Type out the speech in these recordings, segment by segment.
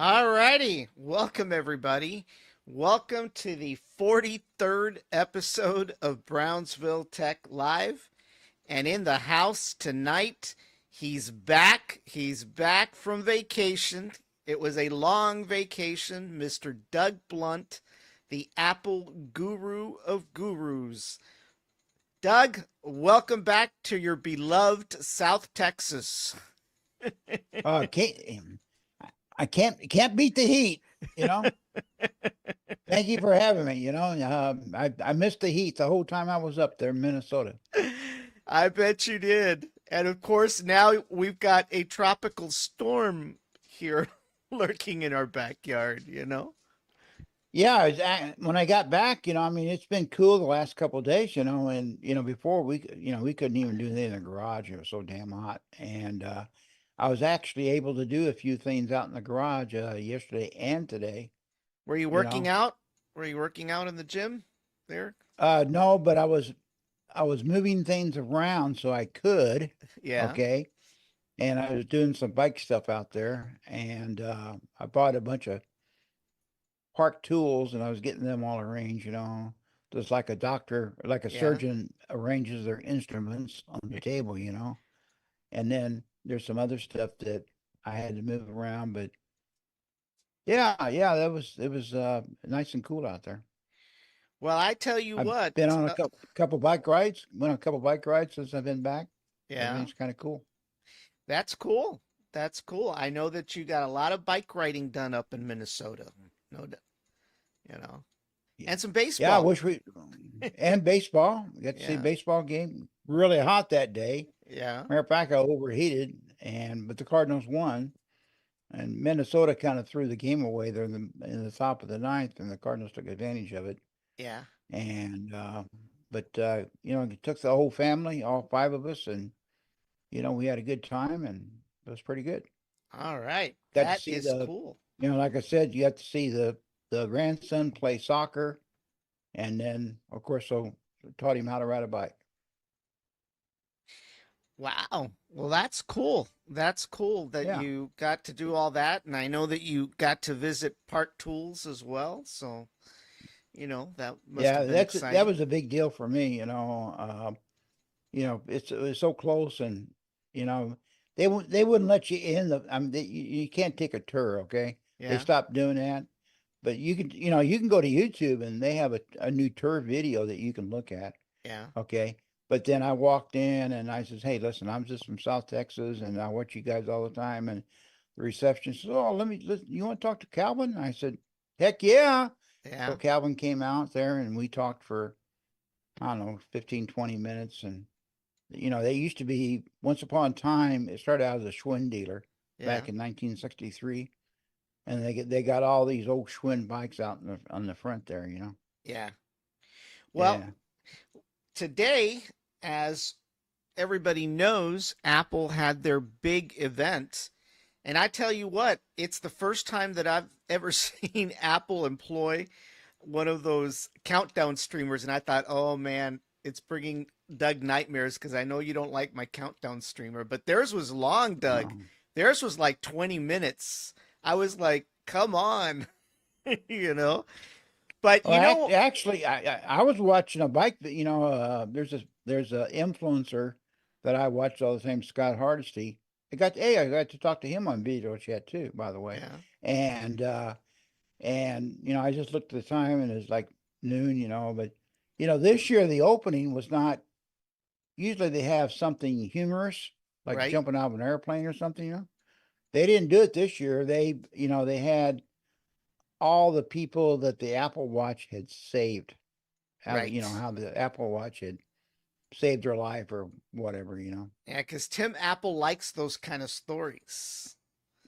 All righty. Welcome, everybody. Welcome to the 43rd episode of Brownsville Tech Live. And in the house tonight, he's back. He's back from vacation. It was a long vacation. Mr. Doug Blunt, the Apple guru of gurus. Doug, welcome back to your beloved South Texas. Can't I can't beat the heat, you know. Thank you for having me. I missed the heat the whole time I was up there in Minnesota. I bet you did. And of course, now we've got a tropical storm here lurking in our backyard. Yeah, when I got back, I mean, it's been cool the last couple of days, and before we couldn't even do anything in the garage. It was so damn hot, and I was actually able to do a few things out in the garage yesterday and today. Were you You working know, out? Were you working out in the gym there? no, but I was moving things around so I could. Yeah. Okay. And I was doing some bike stuff out there, and I bought a bunch of park tools, and I was getting them all arranged. Just like a doctor, like a Yeah. surgeon arranges their instruments on the table. And then there's some other stuff that I had to move around, but yeah, it was nice and cool out there. Well, I tell you I've what. been on a couple bike rides. Went on a couple bike rides since I've been back. Yeah, Everything's kind of cool. that's cool. That's cool. I know that you got a lot of bike riding done up in Minnesota. No, you know, Yeah, and some yeah. I baseball. wish we and baseball. We got to see a Yeah. baseball game. Really hot that day. Yeah. Matter of fact, I overheated, but the Cardinals won, and Minnesota kind of threw the game away there in the top of the ninth, and the Cardinals took advantage of it. Yeah. And but it took the whole family, all five of us, and we had a good time, and it was pretty good. All right. Got to That see is cool. like I said, you got to see the grandson play soccer, and then of course, so taught him how to ride a bike. Wow. Well, that's cool. That's cool that Yeah. you got to do all that. And I know that you got to visit Park Tools as well. So, that must Yeah, have been that exciting. was a big deal for me. It was so close, and you know, they wouldn't let you in the. I mean, you can't take a tour. Okay, they Yeah. stopped doing that, but you can go to YouTube, and they have a new tour video that you can look at. Yeah. Okay, but then I walked in and I says, "Hey, listen, I'm just from South Texas, and I watch you guys all the time." And the receptionist says, "Oh, listen. You want to talk to Calvin?" I said, "Heck yeah." So Yeah. Calvin came out there and we talked for, I don't know, 15, 20 minutes. And, they used to be, once upon a time, it started out as a Schwinn dealer Yeah. back in 1963. And they got all these old Schwinn bikes out on the front there. Yeah. Well, Yeah. today, as everybody knows, Apple had their big event. And I tell you what, it's the first time that I've ever seen Apple employ one of those countdown streamers. And I thought, oh man, it's bringing Doug nightmares because I know you don't like my countdown streamer. But theirs was long, Doug. Um, Theirs was like 20 minutes. I was like, come on, you know? But well, actually, I was watching a bike that, there's a influencer that I watch all the time, Scott Hardesty. I got to talk to him on video chat too, by the way. yeah, And I just looked at the time and it's like noon, but this year the opening was not. Usually they have something humorous, like right, jumping out of an airplane or something. They didn't do it this year. They had all the people that the Apple Watch had saved. right. How the Apple Watch had saved their life or whatever. Yeah, because Tim Apple likes those kind of stories.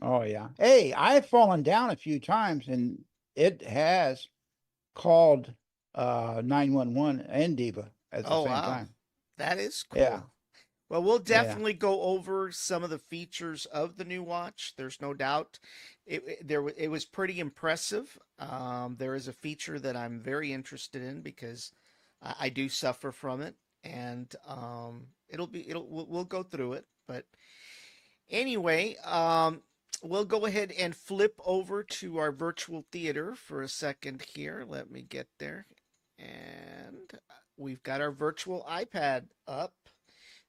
Oh yeah. Hey, I've fallen down a few times and it has called 911 and Diva at the Oh, same wow. time. That is Yeah. cool. Well, we'll Yeah. definitely go over some of the features of the new watch. There's no doubt. It was pretty impressive. There is a feature that I'm very interested in because I do suffer from it, and we'll go through it. But anyway, we'll go ahead and flip over to our virtual theater for a second here. Let me get there. And we've got our virtual iPad up.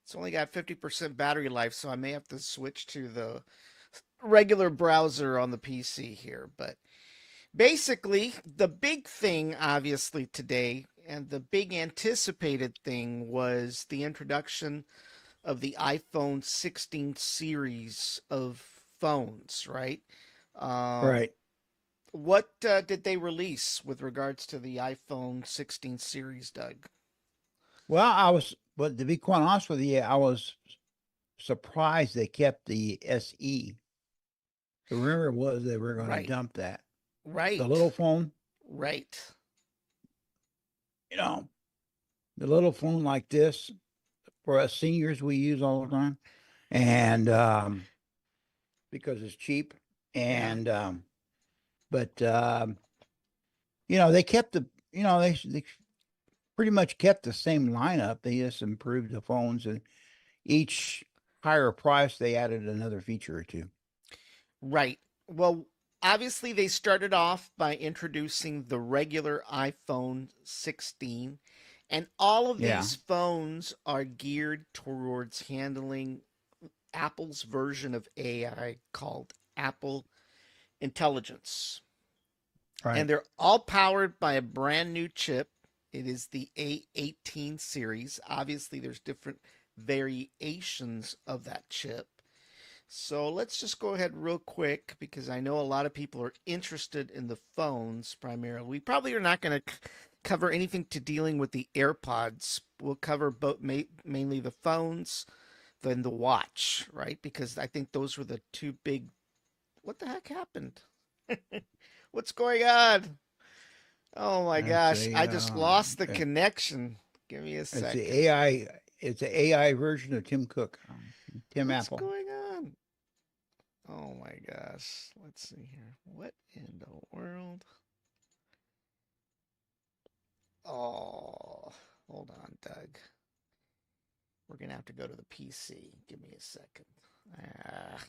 It's only got 50% battery life, so I may have to switch to the regular browser on the PC here. But basically, the big thing, obviously, today, and the big anticipated thing was the introduction of the iPhone 16 series of phones, right? Um, Right. what did they release with regards to the iPhone 16 series, Doug? But to be quite honest with you, I was surprised they kept the SE. The rumor was they were going to Right, dump that. The right, little phone, right, you know, the little phone like this for us seniors we use all the time, and because it's cheap, yeah, and but they kept they pretty much kept the same lineup. They just improved the phones, and each higher price they added another feature or two. right. Well, obviously, they started off by introducing the regular iPhone 16, and all of Yeah, these phones are geared towards handling Apple's version of AI called Apple Intelligence. And right. they're all powered by a brand new chip. It is the A18 series. Obviously, there's different variations of that chip. So let's just go ahead real quick because I know a lot of people are interested in the phones primarily. We probably are not going to cover anything to dealing with the AirPods. We'll cover mainly the phones, then the watch, right? Because I think those were the two big. What the heck happened? What's going on? Oh my That's gosh, a I just lost the connection. Give me a it's the second. AI. It's the AI version of Tim Cook, Tim What's Apple. going on? Oh my gosh. Let's see here. What in the world? Oh, hold on, Doug. We're going to have to go to the PC. Give me a second. Ah,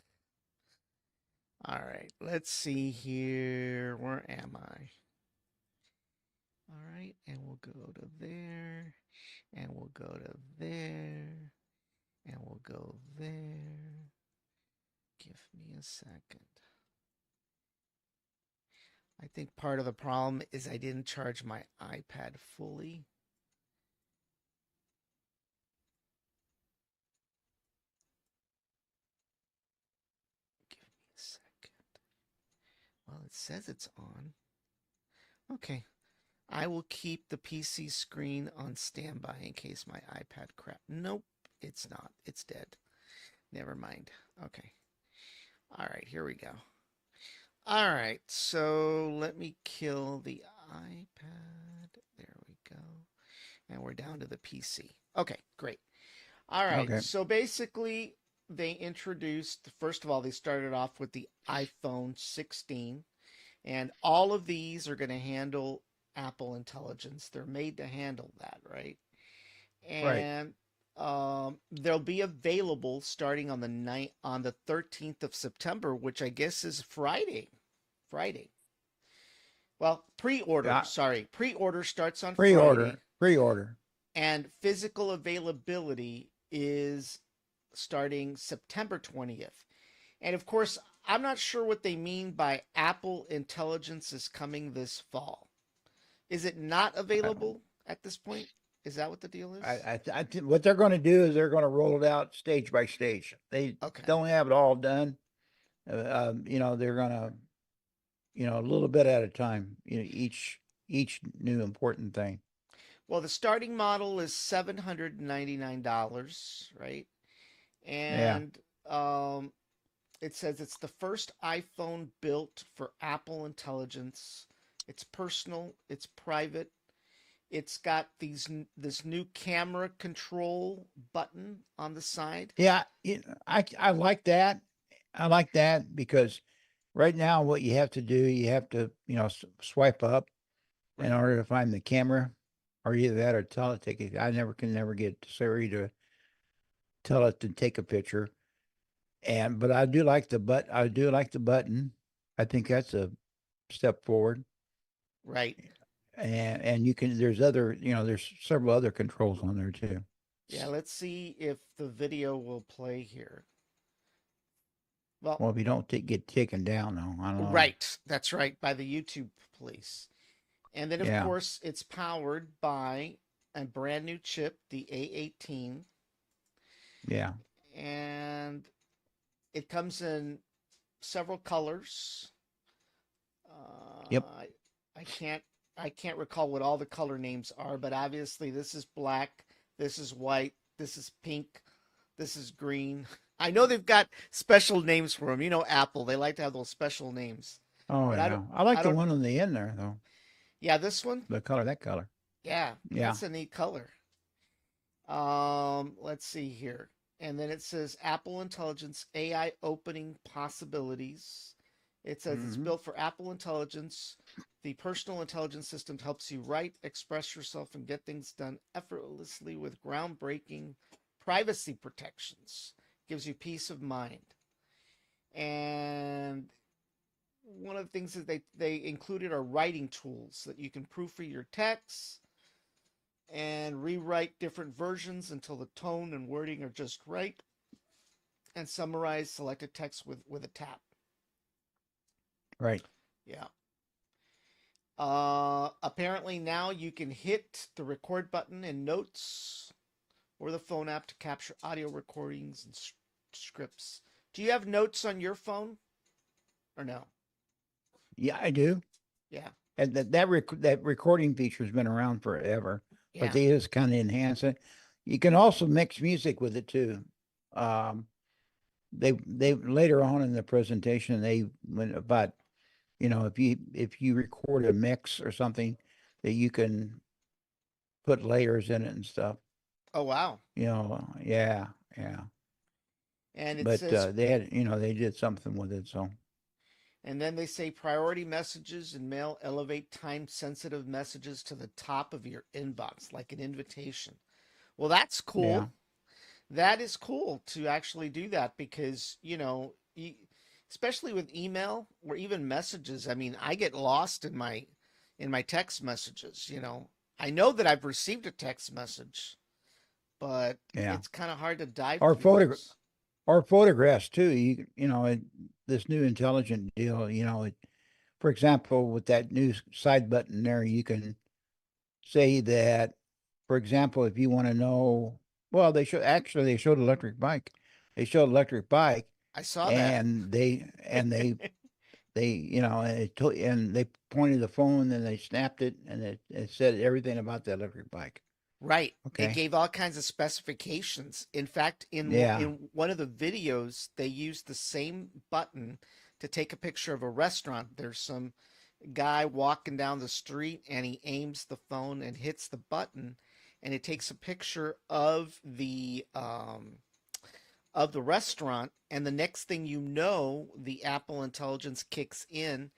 all right. Let's see here. Where am I? All right. And we'll go to there. And we'll go to there. And we'll go there. Give me a second. I think part of the problem is I didn't charge my iPad fully. Give me a second. Well, it says it's on. Okay. I will keep the PC screen on standby in case my iPad crap. Nope, it's not. It's dead. Never mind. Okay. All right, here we go. All right, so let me kill the iPad. There we go. And we're down to the PC. Okay, great. All right, Okay, so basically, they introduced, first of all, they started off with the iPhone 16, and all of these are going to handle Apple Intelligence. They're made to handle that, right? right. And they'll be available starting on the night on the 13th of September, which I guess is Friday. Friday. Well, pre-order. Yeah, Sorry, pre-order starts on Friday, pre-order. and physical availability is starting September 20th. And of course, I'm not sure what they mean by Apple Intelligence is coming this fall. Is it not I, available at this point? Is that what the deal is? what they're going to do is they're going to roll it out stage by stage. They Okay. don't have it all done. They're going to, a little bit at a time. Each new important thing. Well, the starting model is $799, right? Yeah, And it says it's the first iPhone built for Apple Intelligence. It's personal, it's private. It's got this new camera control button on the side. yeah. I like that. I like that because right now what you have to do, you have to swipe up in Right. order to find the camera, or either that or tell it take it. I never get Siri to tell it to take a picture. And but I do like the button. I think that's a step forward. Right. And you can there's other there's several other controls on there too. Yeah, let's see if the video will play here. Well, Well, if you don't get taken down though, I don't know. right. That's right, by the YouTube police. And then, of Yeah, course, it's powered by a brand new chip, the A18, yeah. and it comes in several colors. Yep. Uh, I can't I can't recall what all the color names are, but obviously this is black, this is white, this is pink, this is green. I know they've got special names for them. You know, Apple, they like to have those special names. Oh But yeah. I like I the don't. one on the end there though. Yeah, this one. The color, that color. Yeah, Yeah. that's a neat color. Let's see here. And then it says Apple Intelligence AI opening possibilities. It says it's Hmm. built for Apple Intelligence. The personal intelligence system helps you write, express yourself, and get things done effortlessly with groundbreaking privacy protections. Gives you peace of mind. And one of the things that they included are writing tools that you can proofread your texts and rewrite different versions until the tone and wording are just right, and summarize selected text with a tap. Right. Yeah. Apparently now you can hit the record button in Notes or the phone app to capture audio recordings and scripts. Do you have Notes on your phone or no? Yeah, I do. Yeah. And that recording feature's been around forever, but Yeah. they just kind of enhance it. You can also mix music with it too. Um, they later on in the presentation they went about if you record a mix or something that you can put layers in it and stuff. Oh wow. Yeah, yeah. And it But says they had they did something with it. So And then they say priority messages and mail elevate time sensitive messages to the top of your inbox, like an invitation. Well, that's yeah, cool. That is cool to actually do that because, especially with email or even messages, I mean, I get lost in my text messages. I know that I've received a text message, but yeah. it's kind of hard to dive Our through photo those. our photographs too. This new intelligent deal. For example, with that new side button there, you can say that, for example, if you want to know, well, they showed electric bike. They showed electric bike, I saw that. and and they pointed the phone and they snapped it and it said everything about the electric bike. Right. It Okay. gave all kinds of specifications. In fact, Yeah. in one of the videos, they used the same button to take a picture of a restaurant. There's some guy walking down the street and he aims the phone and hits the button and it takes a picture of the restaurant, and the next thing you know, the Apple Intelligence kicks in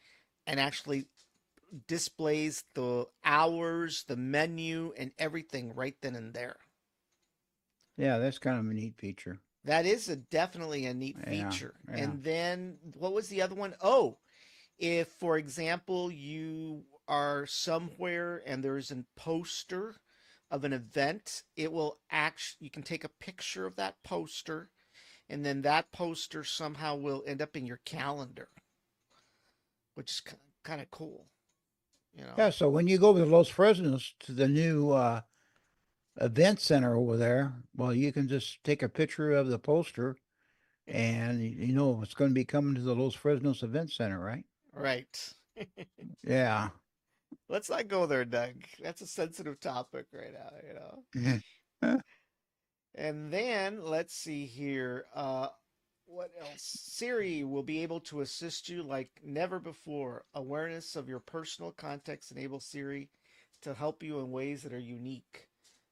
and actually displays the hours, the menu, and everything right then and there. Yeah, that's kind of a neat feature. That is definitely a neat Yeah. feature. Yeah. And then what was the other one? Oh, if, for example, you are somewhere and there's a poster of an event, it will actually, you can take a picture of that poster, and then that poster somehow will end up in your calendar, which is kind of cool, you know? Yeah, so when you go to Los Fresnos to the new event center over there, well, you can just take a picture of the poster and you know it's going to be coming to the Los Fresnos Event Center, right? Right. Yeah. Let's not go there, Doug. That's a sensitive topic right now. And then let's see here. What else? Siri will be able to assist you like never before. Awareness of your personal context enables Siri to help you in ways that are unique.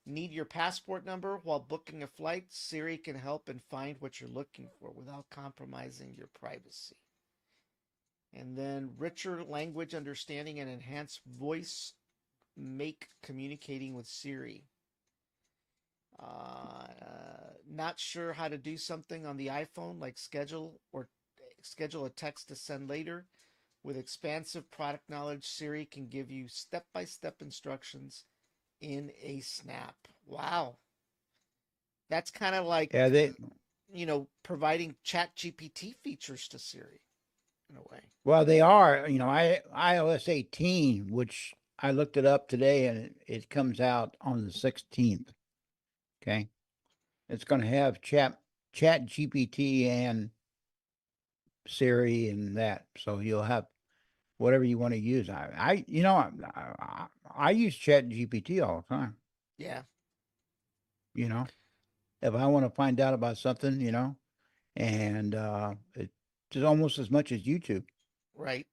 Need your passport number while booking a flight? Siri can help and find what you're looking for without compromising your privacy. And then richer language understanding and enhanced voice make communicating with Siri. Not sure how to do something on the iPhone, like schedule a text to send later. With expansive product knowledge, Siri can give you step-by-step instructions in a snap. Wow. That's kind of like, Yeah, they providing chat GPT features to Siri in a way. well they are. iOS 18, which I looked it up today, and it comes out on the 16th. Okay, it's going to have Chat GPT and Siri and that, so you'll have whatever you want to use. I use Chat GPT all the time. Yeah, You know, if I want to find out about something, and it's almost as much as YouTube. right.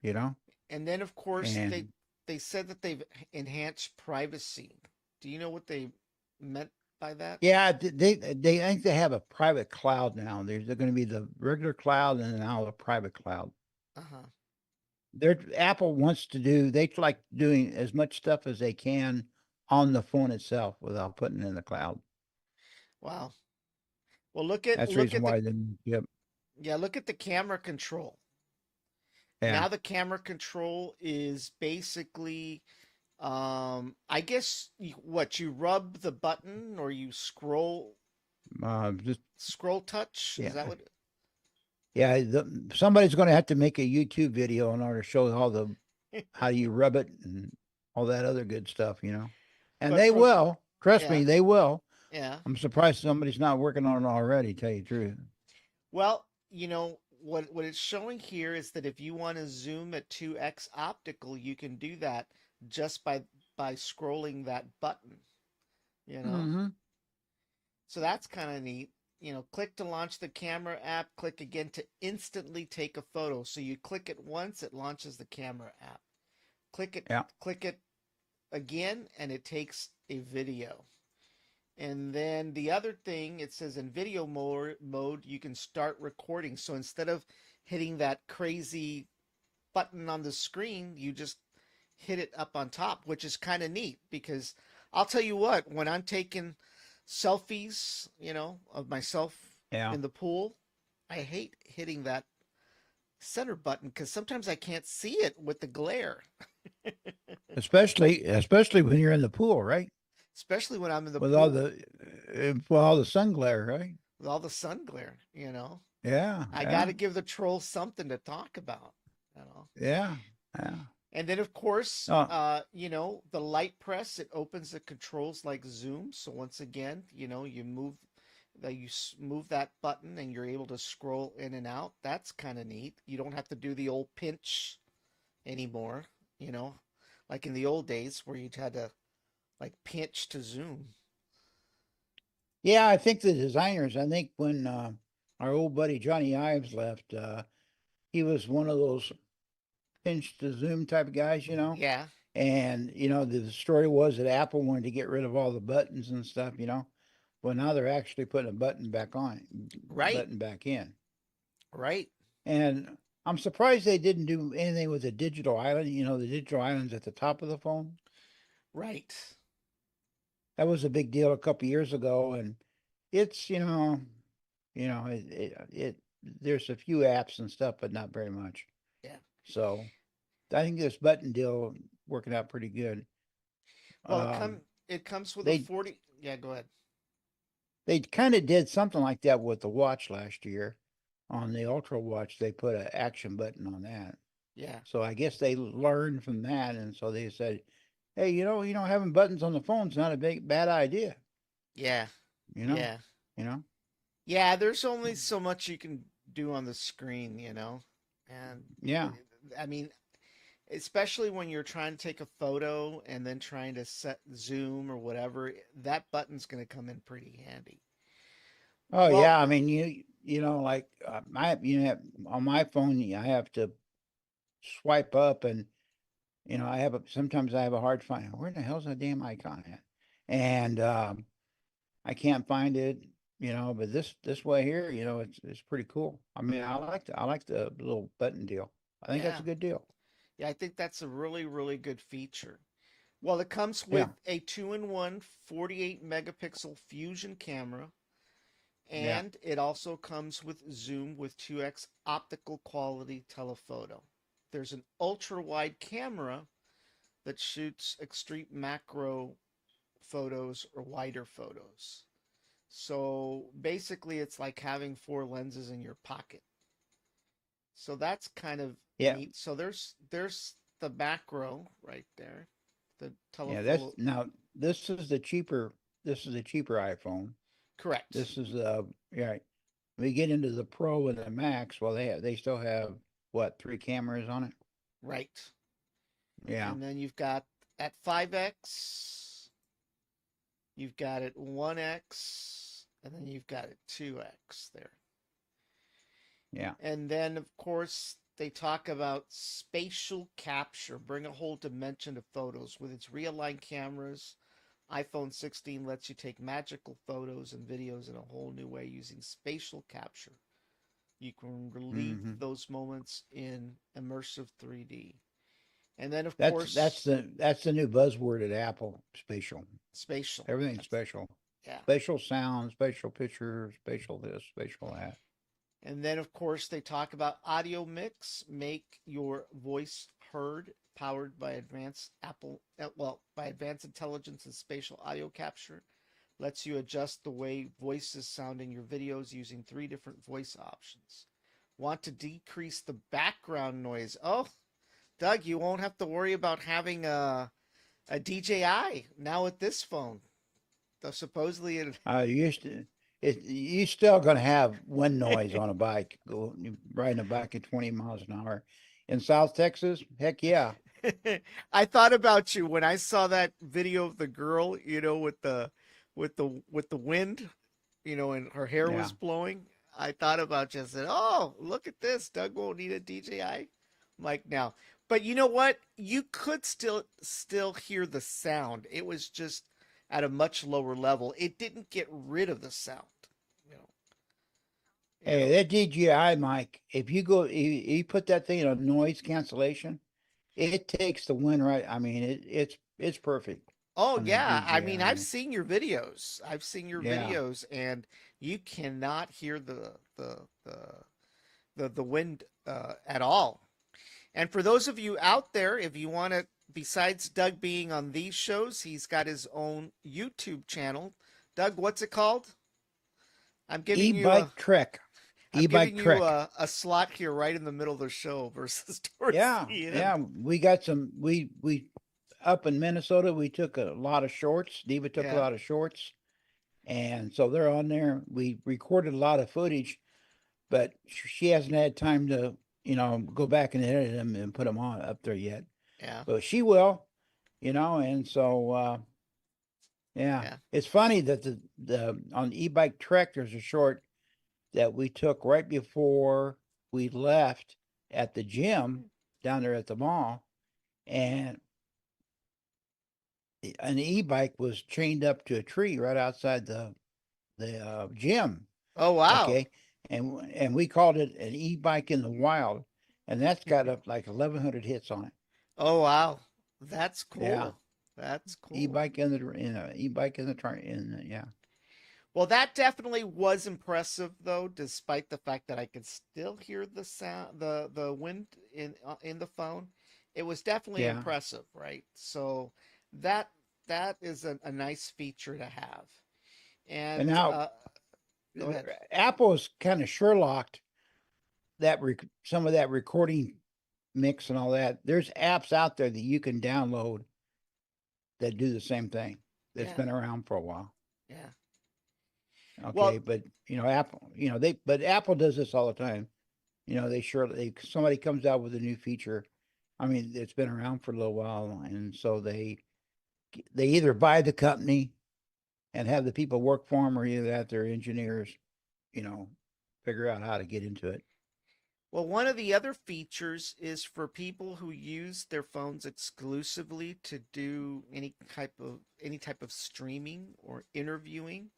You know, And then of course they and they said that they've enhanced privacy. Do you know what they meant by that? yeah, they think they have a private cloud now. There's going to be the regular cloud and now the private cloud. Uh-huh. Apple wants to do. They like doing as much stuff as they can on the phone itself without putting it in the cloud. Wow. Well, look at That's the look reason at the why they. Yep. yeah, look at the camera control. Yeah. Now the camera control is basically I guess what you rub the button or you Just scroll touch? Is yeah. that what Yeah. Somebody's going to have to make a YouTube video in order to show all the how you rub it and all that other good stuff. And But they from will. Trust yeah, me, they will. yeah. I'm surprised somebody's not working on it already, tell you the truth. Well, what it's showing here is that if you want to zoom at 2x optical, you can do that just by scrolling that button, you know? Hmm. So that's kind of neat. Click to launch the camera app, click again to instantly take a photo. So you click it once, it launches the camera app. Yeah. Click it again, and it takes a video. And then the other thing, it says in video mode, you can start recording. So instead of hitting that crazy button on the screen, you just hit it up on top, which is kind of neat because I'll tell you what, when I'm taking selfies, of myself Yeah. in the pool, I hate hitting that center button because sometimes I can't see it with the glare, Especially when you're in the pool, right? especially when I'm in the With all pool the sun glare, right? with all the sun glare. Yeah. I got Yeah. to give the trolls something to talk about, you know. Yeah. Yeah. And then of course, Oh, the light press, it opens the controls like zoom. So once again, you move that button and you're able to scroll in and out. That's kind of neat. You don't have to do the old pinch anymore, you know, like in the old days where you had to like pinch to zoom. yeah. I think the designers. I think when our old buddy Johnny Ives left, he was one of those pinch to zoom type of guys. Yeah, And the story was that Apple wanted to get rid of all the buttons and stuff. Well, now they're actually putting a right, button back in. right, And I'm surprised they didn't do anything with the digital island. The digital island's at the top of the phone. right. That was a big deal a couple years ago, and it's there's a few apps and stuff, but not very much. Yeah. So I think this button deal working out pretty good. Well, Um, it comes with a they 40. Yeah, go ahead. they kind of did something like that with the watch last year. On the Ultra watch, they put an action button on that. Yeah, So I guess they learned from that, and so they said, "Hey, having buttons on the phone's not a bad idea." yeah, You know, yeah. you know. Yeah, there's only so much you can do on the screen. And Yeah. I mean, especially when you're trying to take a photo and then trying to set zoom or whatever, that button's going to come in pretty handy. Oh Well, yeah. I mean, like on my phone, I have to swipe up, and sometimes I have a hard find. Where the hell's that damn icon at? And I can't find it. But this way here, it's pretty cool. I mean, I like the little button deal. I think that's yeah. a good deal. Yeah, I think that's a really, really good feature. Well, it comes Yeah, with a 2-in-1 48 megapixel fusion camera, yeah, and it also comes with zoom with 2x optical quality telephoto. There's an ultra wide camera that shoots extreme macro photos or wider photos. So basically, it's like having four lenses in your pocket. So that's kind of yeah, neat. So there's the macro right there, the yeah. That's telephoto. now this is the cheaper. This is the cheaper iPhone. Correct. This is yeah. We get into the Pro and the Max. Well, they still have what, three cameras on it? Right. Yeah, And then you've got at 5x, you've got it 1x, and then you've got it 2x there. yeah. And then, of course, they talk about spatial capture, bring a whole dimension to photos. With its realigned cameras, iPhone 16 lets you take magical photos and videos in a whole new way using spatial capture. You can relive Hmm. those moments in immersive 3D. And then, of That's course, that's the new buzzword at Apple. Spatial. spatial. Everything's That's, spatial. yeah. Spatial sound, spatial picture, spatial this, spatial that. And then, of course, they talk about audio mix, make your voice heard, powered by advanced by advanced intelligence and spatial audio capture. Lets you adjust the way voices sound in your videos using three different voice options. Want to decrease the background noise? Oh, Doug, you won't have to worry about having a DJI now with this phone. Though supposedly it. You used to, you still gonna have wind noise on a bike, riding a bike at 20 miles an hour. In South Texas, heck yeah, I thought about you when I saw that video of the girl, with the wind, and her hair yeah. was blowing. I thought about you. I said, "Oh, look at this. Doug won't need a DJI." I'm like, now, but you know what? You could still hear the sound. It was just at a much lower level. It didn't get rid of the sound. You know, you Hey, know. that DJI mic, if you go, you put that thing on noise cancellation, it takes the wind right. I mean, it's perfect Oh on that yeah, I DJI. mean I've seen your videos. I've seen your Yeah, videos, and you cannot hear the wind at all. And for those of you out there, if you want to, besides Doug being on these shows, he's got his own YouTube channel. Doug, what's it called? I'm giving you a e-bike trek, I'm e-bike giving you trek. a slot here right in the middle of the show versus towards Yeah, the yeah. end. We got some. We up in Minnesota. We took a lot of shorts. Diva took a Yeah, lot of shorts, and so they're on there. We recorded a lot of footage, but she hasn't had time to, go back and edit them and put them on up there yet. yeah, But she will, and so yeah, yeah. it's funny that the on e-bike trek there's a short that we took right before we left at the gym down there at the mall, and an e-bike was chained up to a tree right outside the gym. Oh wow. Okay, and we called it an e-bike in the wild, and that's got up like 1,100 hits on it. Oh wow. That's Yeah, cool. That's cool. e-bike in the e-bike in the yeah. Well, that definitely was impressive, though, despite the fact that I could still hear the sound, the wind in the phone. It was definitely Yeah. impressive, right? So that that is a nice feature to have. And And now go ahead. Apple's kind of Sherlocked some of that recording mix and all that. There's apps out there that you can download that do the same thing. That's Yeah, been around for a while. yeah. Okay, Well, but Apple, but Apple does this all the time. Somebody comes out with a new feature. I mean, it's been around for a little while, and so they either buy the company and have the people work for them, or either that their engineers, you know, figure out how to get into it. well, one of the other features is for people who use their phones exclusively to do any type of streaming or interviewing.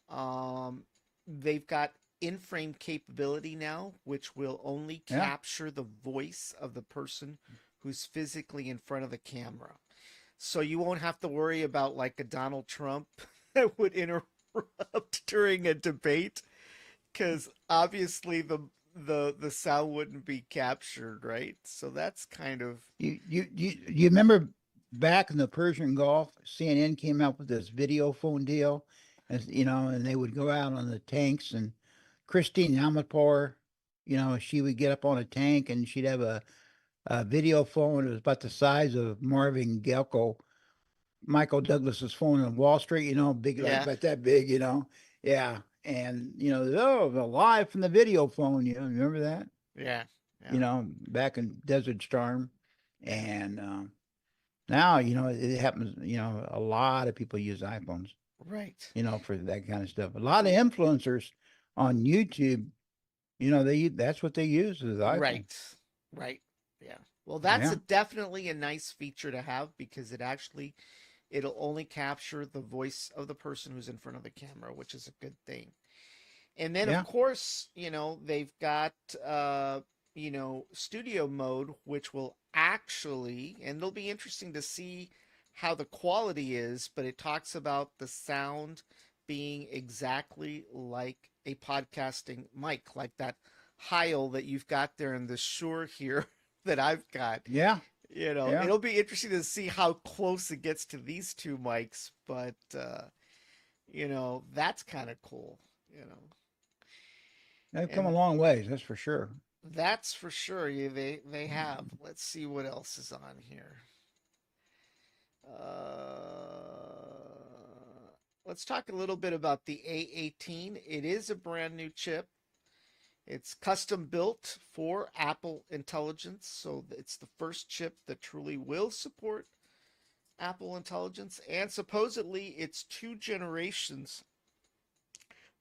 Um, they've got in-frame capability now, which will only Yeah, capture the voice of the person who's physically in front of the camera. so you won't have to worry about like a Donald Trump that would interrupt during a debate because obviously the sound wouldn't be captured, right? So that's kind of You remember back in the Persian Gulf, CNN came out with this video phone deal, and they would go out on the tanks, and Christine Amanpour, she would get up on a tank and she'd have a video phone. It was about the size of Marvin Gecko, Michael Douglas's phone on Wall Street, big, like yeah, about that big, yeah. And oh, the live from the video phone, remember that? yeah, yeah, Back in Desert Storm, yeah, and now, it happens, a lot of people use iPhones, right, for that kind of stuff. A lot of influencers on YouTube, that's what they use is iPhone. right, right. Yeah. Well, that's Yeah. definitely a nice feature to have because it'll only capture the voice of the person who's in front of the camera, which is a good thing. And then of Yeah. course, they've got studio mode, which will actually, and it'll be interesting to see how the quality is, but it talks about the sound being exactly like a podcasting mic, like that Heil that you've got there and the Shure here that I've got. Yeah. Yeah. It'll be interesting to see how close it gets to these two mics, but that's kind of cool, you know. They've come a And long ways, that's for sure. that's for sure. They have. Let's see what else is on here. Let's talk a little bit about the A18. It is a brand new chip. It's custom built for Apple Intelligence, so it's the first chip that truly will support Apple Intelligence, and supposedly it's two generations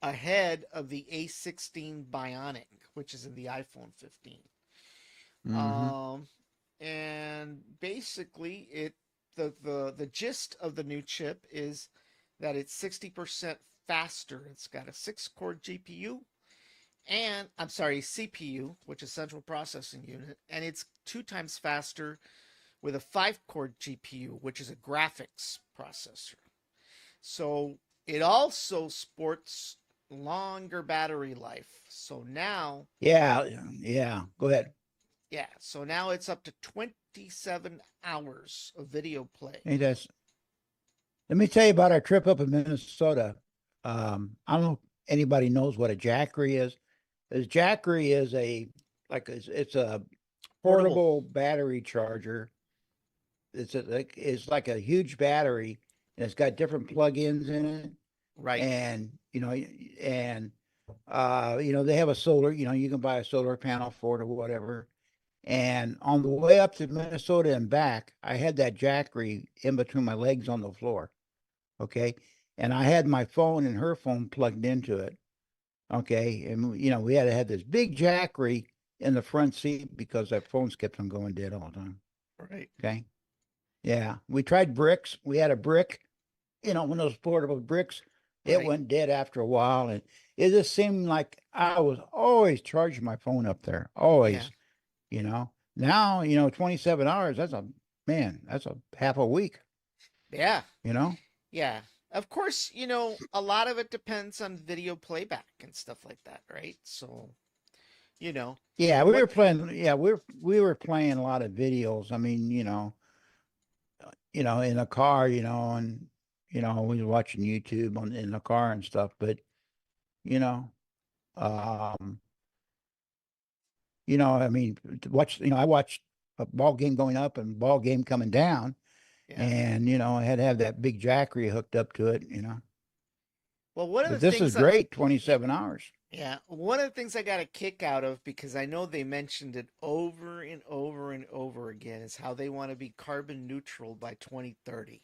ahead of the A16 Bionic, which is in the iPhone 15. Hmm. Um, and basically, the gist of the new chip is that it's 60% faster. It's got a 6-core GPU and I'm sorry, CPU, which is central processing unit, and it's 2 times faster with a 5-core GPU, which is a graphics processor. So it also sports longer battery life. So now, Yeah. Yeah. Go ahead. yeah, so now it's up to 27 hours of video play. Hey, let me tell you about our trip up in Minnesota. I don't know if anybody knows what a Jackery is. A Jackery is it's a Portable, portable battery charger. It's like a huge battery, and it's got different plug-ins in it. right, And they have a solar. You can buy a solar panel for it or whatever. And on the way up to Minnesota and back, I had that Jackery in between my legs on the floor. Okay, and I had my phone and her phone plugged into it. Okay, and we had to have this big Jackery in the front seat because our phones kept on going dead all the time. right, Okay. Yeah, we tried bricks. We had a brick, one of those portable bricks. It right. went dead after a while, and it just seemed like I was always charging my phone up there, Yeah, always. Now, 27 hours. That's a half a week. yeah, You know. yeah. Of course, a lot of it depends on video playback and stuff like that, right? So, you know, Yeah, we were what, playing. Yeah, we were playing a lot of videos. I mean, in the car, and we were watching YouTube in the car and stuff. But you know, um, I mean, to watch. I watched a ball game going up and ball game coming down, yeah. and I had to have that big Jackery hooked up to it. Well, one of the But this is things that, great. yeah, 27 hours. yeah, one of the things I got a kick out of because I know they mentioned it over and over and over again is how they want to be carbon neutral by 2030,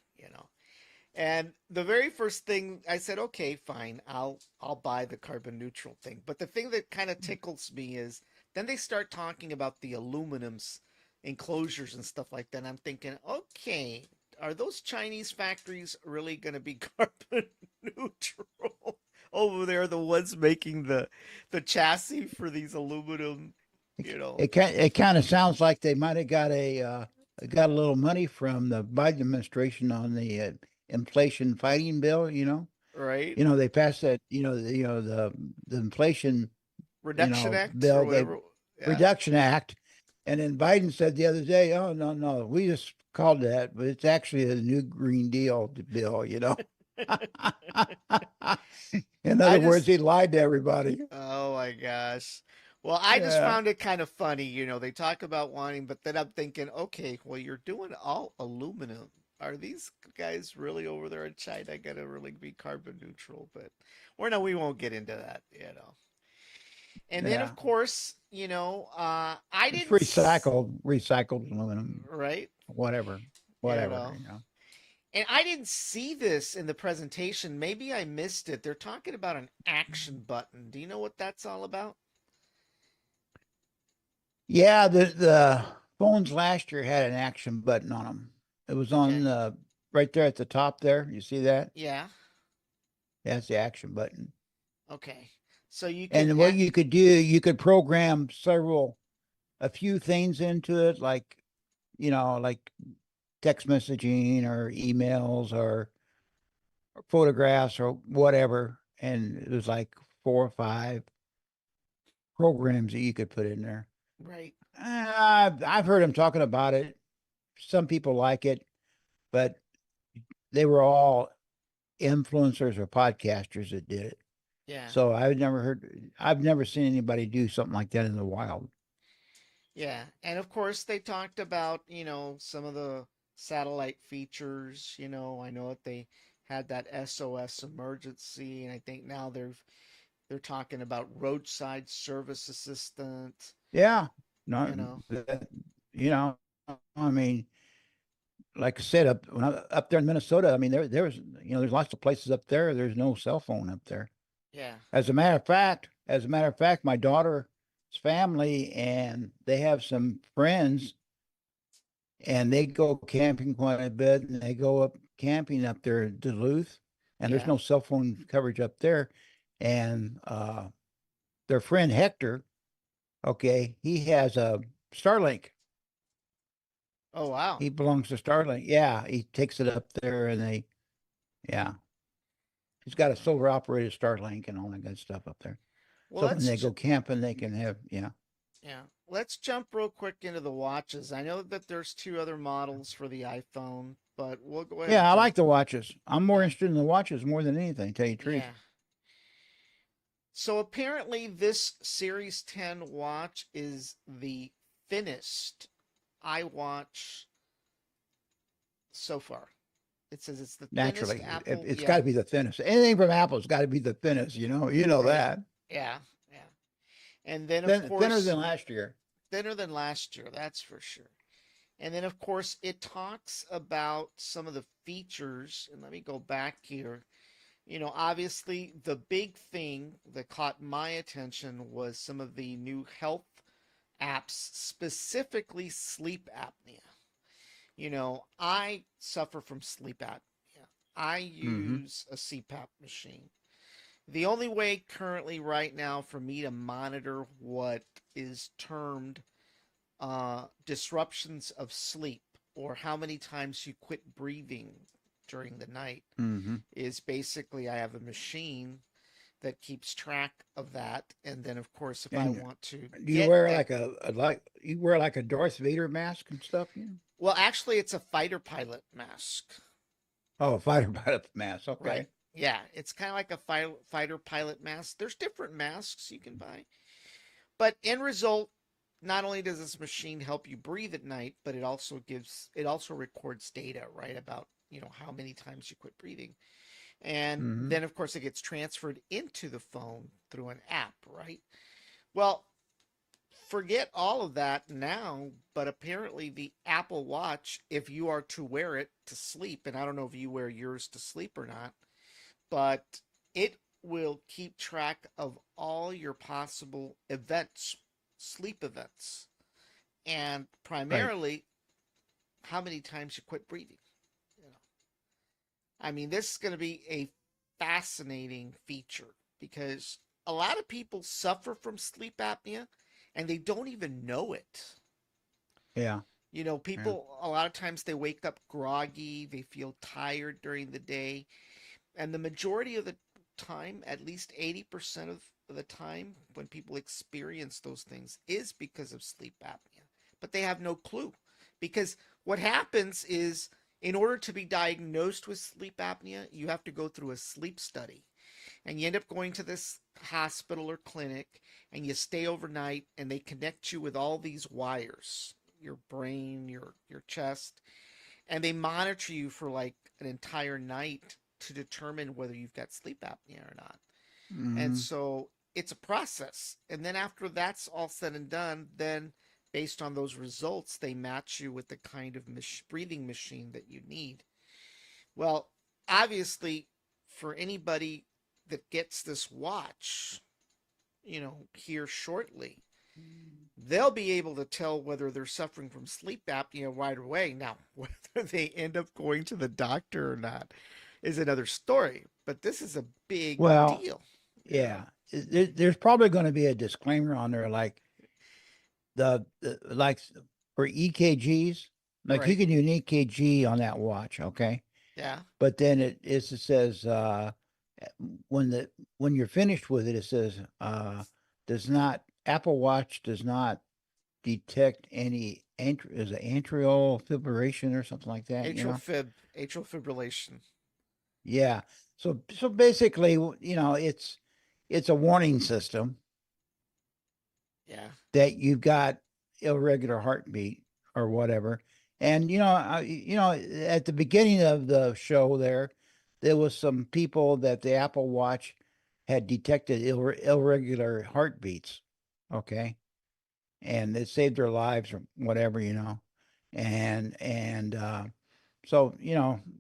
And the very first thing I said, okay, fine, I'll buy the carbon neutral thing. But the thing that kind of tickles me is then they start talking about the aluminum's enclosures and stuff like that. And I'm thinking, okay, are those Chinese factories really going to be carbon neutral over there? The ones making the chassis for these aluminum, It kind of sounds like they might have got got a little money from the Biden administration on the inflation fighting bill. Right? They passed that. The inflation Reduction Act or bill, they whatever. Yeah. reduction act, and then Biden said the other day, "Oh no, no, we just called that, but it's actually a new Green Deal bill." In I other words, just he lied to everybody. Oh my gosh. Well, I just Yeah, found it kind of funny. They talk about wanting, but then I'm thinking, okay, well, you're doing all aluminum. Are these guys really over there in China gonna really be carbon neutral? But, or no, we won't get into that. And then, yeah. of course, I It's didn't, recycled aluminum, right? whatever, You whatever. know, and I didn't see this in the presentation. Maybe I missed it. They're talking about an action button. Do you know what that's all about? Yeah, the phones last year had an action button on them. It was on Okay. right there at the top there. You see that? Yeah. That's the action button. Okay. So you can And what you could do, you could program a few things into it, like text messaging or emails or photographs or whatever. And it was like 4 or 5 programs that you could put in there. right. I've heard them talking about it. Some people like it, but they were all influencers or podcasters that did it. Yeah. So I've never seen anybody do something like that in the wild. Yeah. And of course they talked about, some of the satellite features, I know that they had that SOS emergency and I think now they're talking about roadside service assistant, Yeah, you no, know. that, you know, I mean, like I said, up there in Minnesota, I mean, there's lots of places up there. There's no cell phone up there. Yeah. As a matter of fact, my daughter's family and they have some friends and they go camping quite a bit and they go up camping up there in Duluth and there's Yeah. no cell phone coverage up there. And their friend Hector, okay, he has a Starlink. Oh wow. He belongs to Starlink. Yeah, he takes it up there and yeah, he's got a Uh, solar operated Starlink and all that good stuff up there. Well, So when they go camping, they can have, yeah. yeah. Let's jump real quick into the watches. I know that there's two other models for the iPhone, but we'll go ahead and Yeah, I jump. like the watches. I'm more Yeah. interested in the watches more than anything, to tell you the truth. Yeah. So apparently, this Series 10 watch is the thinnest iWatch so far. It says it's the thinnest Naturally, Apple. it's got Yeah, to be the thinnest. Anything from Apple's got to be the thinnest. You know right. that. Yeah, yeah. And then, of Thinner course, than last year. thinner than last year, that's for sure. And then, of course, it talks about some of the features. And let me go back here. Obviously, the big thing that caught my attention was some of the new health apps, specifically sleep apnea. I suffer from sleep apnea. I Hmm. use a CPAP machine. The only way currently, right now, for me to monitor what is termed disruptions of sleep or how many times you quit breathing during the night Hmm. is basically I have a machine that keeps track of that. And then, of course, if I And want to do you get wear a, like a Darth Vader mask and stuff? well, actually, it's a fighter pilot mask. Oh, a fighter pilot mask. Right. Okay. Yeah, it's kind of like a fighter pilot mask. There's different masks you can buy. But end result, not only does this machine help you breathe at night, but it also records data, right, about, how many times you quit breathing. And Hmm. then of course it gets transferred into the phone through an app, right? Well, forget all of that now, but apparently the Apple Watch, if you are to wear it to sleep, and I don't know if you wear yours to sleep or not, but it will keep track of all your possible events, sleep events, and Right. primarily how many times you quit breathing. You know, I mean, this is going to be a fascinating feature because a lot of people suffer from sleep apnea and they don't even know it. Yeah. You know, Yeah. people a lot of times they wake up groggy, they feel tired during the day, and the majority of the time, at least 80% of the time when people experience those things is because of sleep apnea. But they have no clue. Because what happens is in order to be diagnosed with sleep apnea, you have to go through a sleep study. And you end up going to this hospital or clinic and you stay overnight and they connect you with all these wires, your brain, your chest, and they monitor you for like an entire night to determine whether you've got sleep apnea or not. And Hmm. so it's a process. And then after that's all said and done, then based on those results, they match you with the kind of breathing machine that you need. Well, obviously, for anybody that gets this watch, here shortly, they'll be able to tell whether they're suffering from sleep apnea right away. Now, whether they end up going to the doctor or not is another story, but this is a big Well, deal. Yeah, yeah, there's probably going to be a disclaimer on there, like like for EKGs, like you right. can do an EKG on that watch, okay? Yeah. But then it says when the when you're finished with it, it says does not Apple Watch does not detect any is it atrial fibrillation or something like that, you know? Atrial fibrillation. Yeah. So basically, it's a warning system Yeah. that you've got irregular heartbeat or whatever. And at the beginning of the show there was some people that the Apple Watch had detected irregular heartbeats. Okay. And it saved their lives or whatever, and so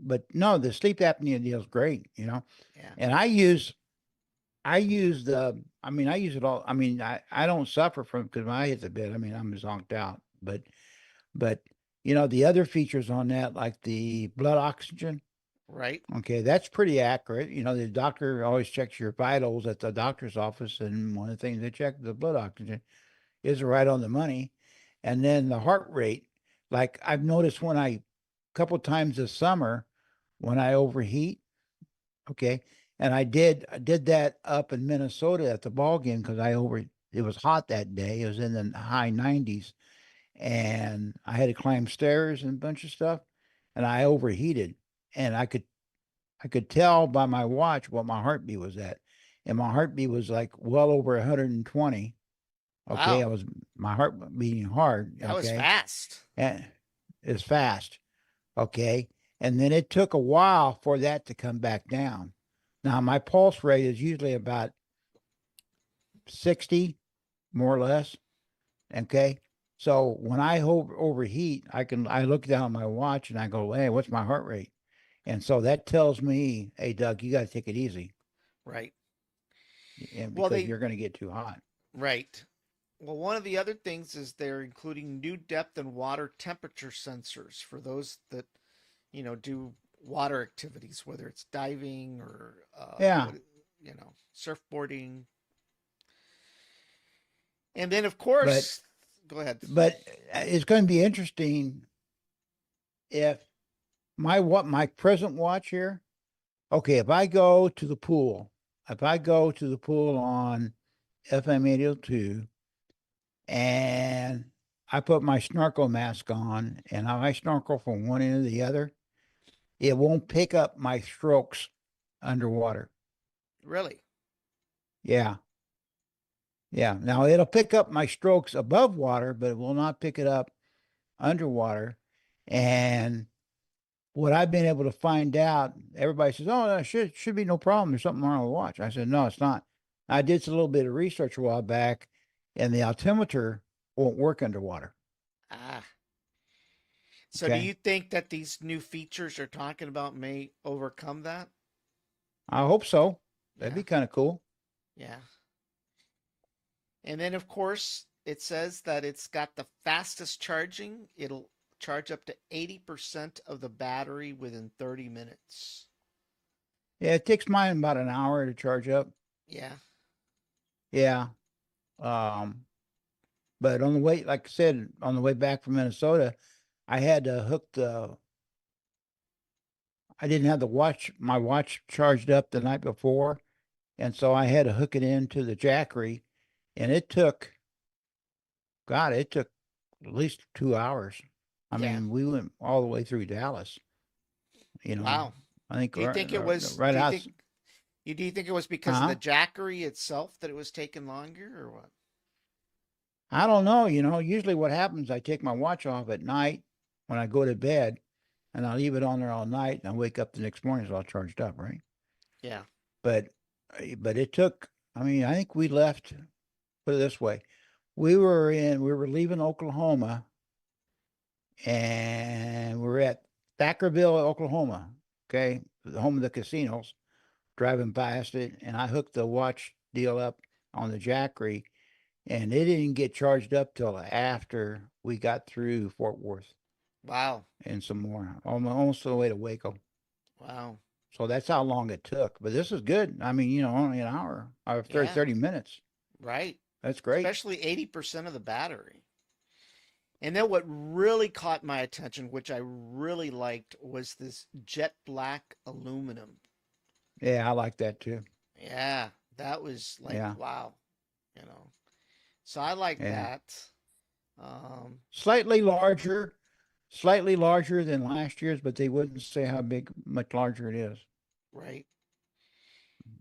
but no, the sleep apnea deal is great. Yeah. And I use it all. I mean, I don't suffer from because when I hit the bed, I mean, I'm zonked out. But the other features on that, like the blood oxygen, Right. okay, that's pretty accurate. The doctor always checks your vitals at the doctor's office, and one of the things they check the blood oxygen is right on the money. And then the heart rate, like I've noticed when a couple times this summer when I overheat. Okay. And I did that up in Minnesota at the ball game because it was hot that day. It was in the high 90s and I had to climb stairs and a bunch of stuff and I overheated and I could tell by my watch what my heartbeat was at. And my heartbeat was like well over 120. Okay. Wow. My heart beating hard. That was Okay. fast. And it's fast. Okay. And then it took a while for that to come back down. Now, my pulse rate is usually about 60, more or less. Okay. So when I overheat, I look down at my watch and I go, hey, what's my heart rate? And so that tells me, hey, Doug, you got to take it easy Right. and Well, because they you're going to get too hot. right. Well, one of the other things is they're including new depth and water temperature sensors for those that, do water activities, whether it's diving or Yeah. surfboarding. And then, of But, course, go ahead. but it's going to be interesting if my present watch here. Okay, if I go to the pool on FM 802 and I put my snorkel mask on and I snorkel from one end to the other, it won't pick up my strokes underwater. Really? Yeah. Yeah. Now it'll pick up my strokes above water, but it will not pick it up underwater. And what I've been able to find out, everybody says, "Oh, that should be no problem. There's something wrong with the watch." I said, "No, it's not." I did a little bit of research a while back, and the altimeter won't work underwater. Ah. So, do Okay, you think that these new features you're talking about may overcome that? I hope so. That'd Yeah. be kind of cool. Yeah. And then, of course, it says that it's got the fastest charging. It'll charge up to 80% of the battery within 30 minutes. Yeah, it takes mine about an hour to charge up. Yeah. Yeah, um, but on the way, like I said, on the way back from Minnesota, I had to hook the I didn't have my watch charged up the night before, and so I had to hook it into the jackery, and it took at least 2 hours. I Yeah. mean, we went all the way through Dallas, you know. Wow. I think Do you think it was? right Do you out. think do you think it was because of the Huh? jackery itself that it was taking longer, or what? I don't know. Usually what happens, I take my watch off at night when I go to bed, and I leave it on there all night, and I wake up the next morning, it's all charged up, right? Yeah. But but it took. I mean, I think we left. Put it this way: we were leaving Oklahoma, and we were at Thackerville, Oklahoma. Okay, the home of the casinos. Driving past it, and I hooked the watch deal up on the jackery, and it didn't get charged up till after we got through Fort Worth Wow. and some more, almost all the way to Waco. Wow. So that's how long it took. But this is good. I mean, only an hour or Yeah. 30 minutes. Right. That's great. Especially 80% of the battery. And then what really caught my attention, which I really liked, was this jet black aluminum. Yeah, I like that too. Yeah, that was like Yeah, wow, you know. So I like yeah. that. Um, Slightly larger, slightly larger than last year's, but they wouldn't say how big, much larger it is. right.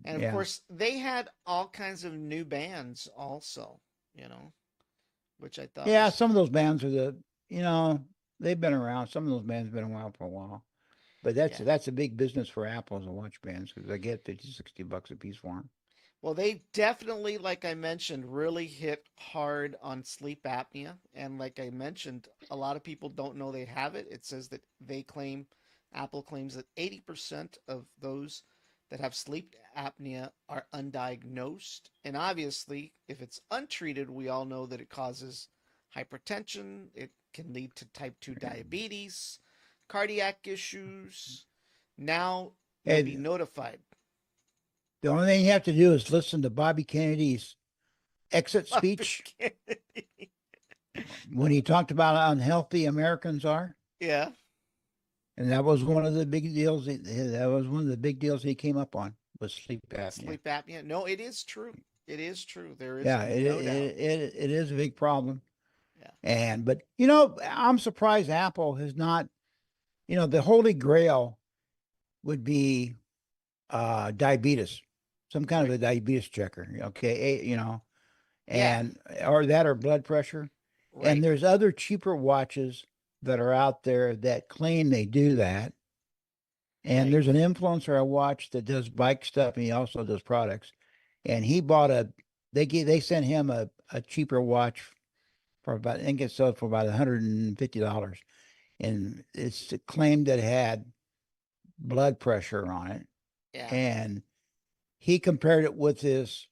And of Yeah. course, they had all kinds of new bands also, you know, which I thought Yeah, was some of those bands are you know, they've been around. Some of those bands have been around for a while. But that's yeah. that's a big business for Apple as a watch bands because they get 50, $60 a piece for them. Well, they definitely, like I mentioned, really hit hard on sleep apnea. And like I mentioned, a lot of people don't know they have it. It says that Apple claims that 80% of those that have sleep apnea are undiagnosed. And obviously, if it's untreated, we all know that it causes hypertension, it can lead to type 2 diabetes, cardiac issues. Now you'll be And notified. the only thing you have to do is listen to Bobby Kennedy's exit speech when he talked about how unhealthy Americans are. Yeah. And that was one of the big deals. That was one of the big deals he came up on was sleep apnea. Sleep apnea. No, it is true. It is true. There is Yeah, no doubt. it is a big problem. Yeah. But I'm surprised Apple has not. The holy grail would be diabetes, some kind of Right. a diabetes checker. Okay, Yeah. and or that or blood pressure. And Right. there's other cheaper watches that are out there that claim they do that. And Right. there's an influencer I watch that does bike stuff, and he also does products. And he bought they sent him a cheaper watch for about I think it sold for about $150, and it's claimed that it had blood pressure on it, Yeah. and he compared it with his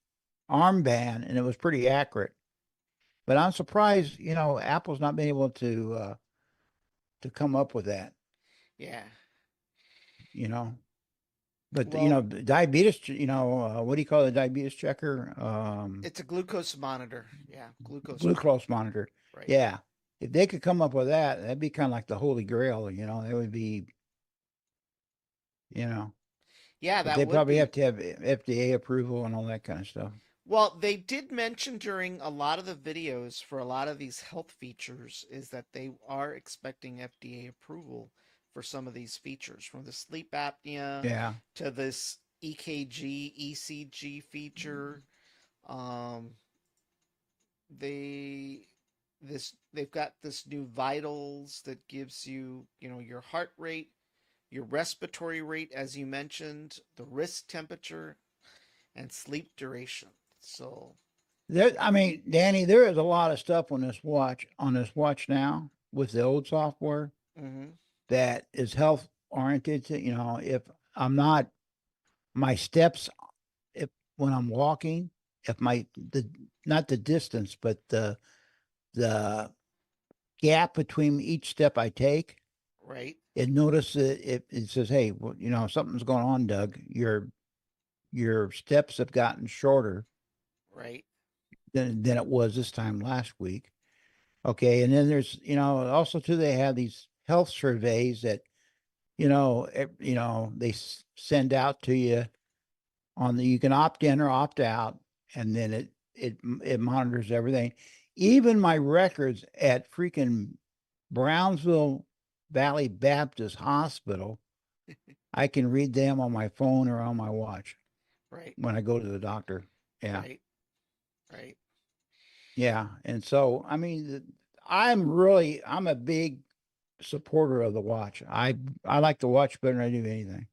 armband, and it was pretty accurate. But I'm surprised, Apple's not been able to come up with that, Yeah. you know. But Well, diabetes, what do you call the diabetes checker? it's a glucose monitor. Yeah. Glucose monitor. Glucose monitor. Right. Yeah, if they could come up with that, that'd be kind of like the holy grail. That would be, you know. Yeah, But that they would probably have be. to have FDA approval and all that kind of stuff. Well, they did mention during a lot of the videos for a lot of these health features is that they are expecting FDA approval for some of these features, from the sleep apnea Yeah. to this EKG, ECG feature. Um, they they've got this new vitals that gives you, your heart rate, your respiratory rate, as you mentioned, the wrist temperature, and sleep duration. So, I mean, Danny, there is a lot of stuff on this watch now with the old software mhm, that is health oriented. If I'm not my steps, if when I'm walking, if my the not the distance, but the gap between each step I take, right, it notices it says, hey, well, something's going on, Doug. Your steps have gotten shorter right, than it was this time last week. Okay, and then there's, also too they have these health surveys that, they send out to you on the you can opt in or opt out, and then it monitors everything. Even my records at freaking Brownsville Valley Baptist Hospital, I can read them on my phone or on my watch Right, when I go to the doctor. Yeah. right, right. Yeah. And so, I mean, I'm a big supporter of the watch. I like the watch better than I do anything.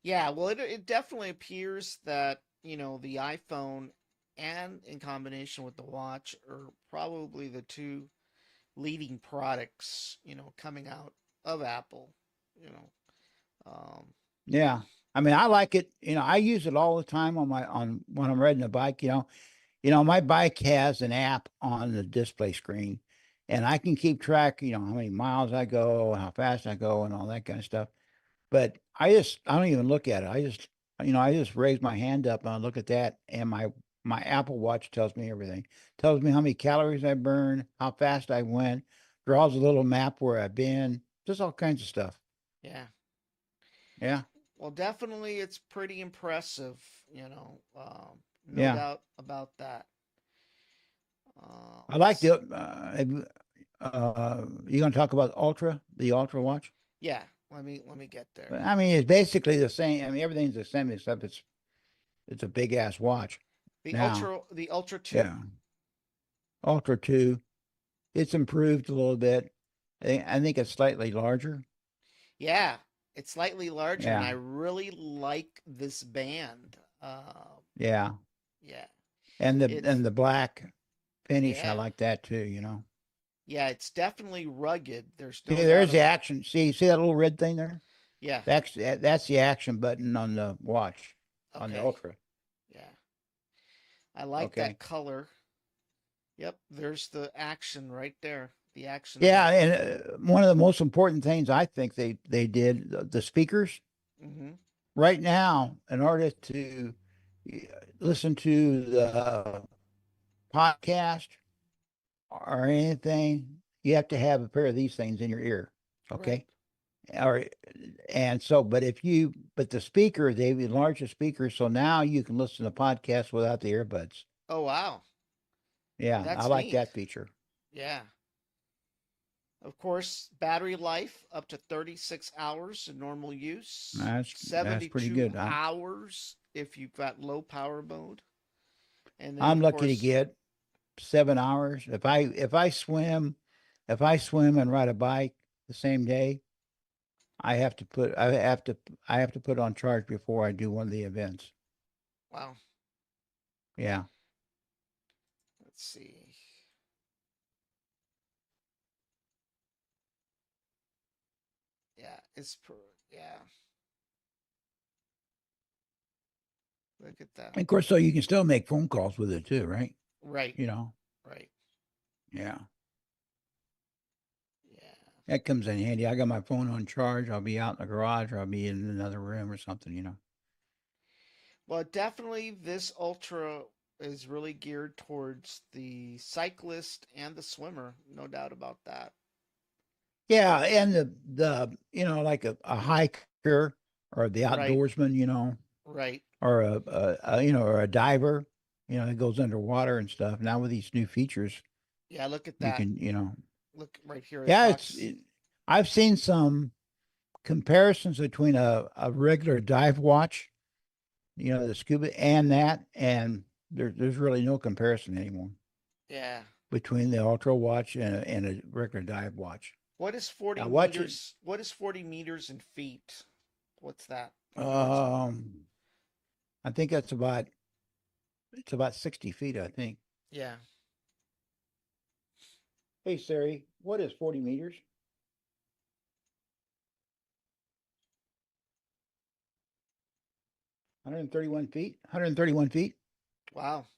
Yeah, well, it definitely appears that, the iPhone and in combination with the watch are probably the two leading products, coming out of Apple, you know. Um, Yeah. I mean, I like it. I use it all the time on when I'm riding a bike. My bike has an app on the display screen, and I can keep track. How many miles I go, how fast I go, and all that kind of stuff. But I don't even look at it. I just raise my hand up and I look at that, and my Apple Watch tells me everything. Tells me how many calories I burn, how fast I went, draws a little map where I've been, just all kinds of stuff. yeah. Yeah, Well, definitely it's pretty impressive, no yeah. doubt about that. I like Let's, the. You gonna talk about the Ultra watch? yeah, let me get there. But, I mean, it's basically the same. I mean, everything's the same except it's a big ass watch. Now, The Ultra 2. yeah, Ultra 2. It's improved a little bit. I think it's slightly larger. Yeah, it's slightly larger, and Yeah, I really like this band. yeah. Yeah, And the it's and the black finish, I yeah, like that too. yeah. It's definitely rugged. There's See, no doubt there's the about. action. See that little red thing there? Yeah. That's the action button on the watch, on the Okay. Ultra. Yeah, I like that Okay. color. Yep. There's the action right there. The action Yeah, button. and one of the most important things I think they did the speakers Mm-hmm. right now in order to uh, listen to the podcast or anything, you have to have a pair of these things in your ear. Right. Okay. Or and so, but the speaker, they've enlarged the speaker, so now you can listen to podcasts without the earbuds. Oh wow, Yeah, I that's like neat. that feature. Yeah. Of course, battery life up to 36 hours in normal use, That's pretty 72 good. hours if you've got low power mode. And then, I'm of lucky to course, get 7 hours. If I swim and ride a bike the same day, I have to put on charge before I do one of the events. wow, Yeah. let's see. Yeah, yeah, look at that. And of course, so you can still make phone calls with it too, right? Right, You know. right. Yeah. Yeah. That comes in handy. I got my phone on charge. I'll be out in the garage or I'll be in another room or something. Well, definitely this Ultra is really geared towards the cyclist and the swimmer, no doubt about that. Yeah, and like a hiker or the Right, outdoorsman, right. or or a diver, that goes underwater and stuff. Now with these new features, Yeah, look at you that. can, Look right here. It yeah, talks. I've seen some comparisons between a regular dive watch, the scuba and that, and there's really no comparison anymore Yeah. between the ultra watch and a regular dive watch. What is 40 Now watch it. meters? What is 40 meters in feet? What's that? What's Um, I think it's about 60 feet. I think. yeah. Hey Siri, what is 40 meters? 131 feet. 131 feet. Wow.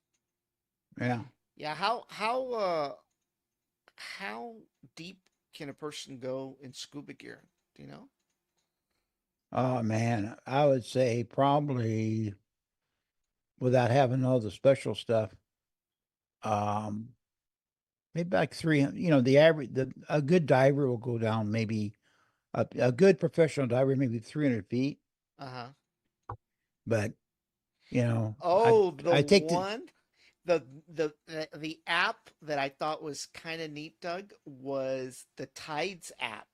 Yeah. Yeah, how deep can a person go in scuba gear? Do you know? Oh man, I would say probably without having all the special stuff. Um, maybe like 300. The average, a good diver will go down maybe a good professional diver maybe 300 feet. Uh-huh. But you know, I Oh, the I take the one the app that I thought was kind of neat, Doug, was the Tides app.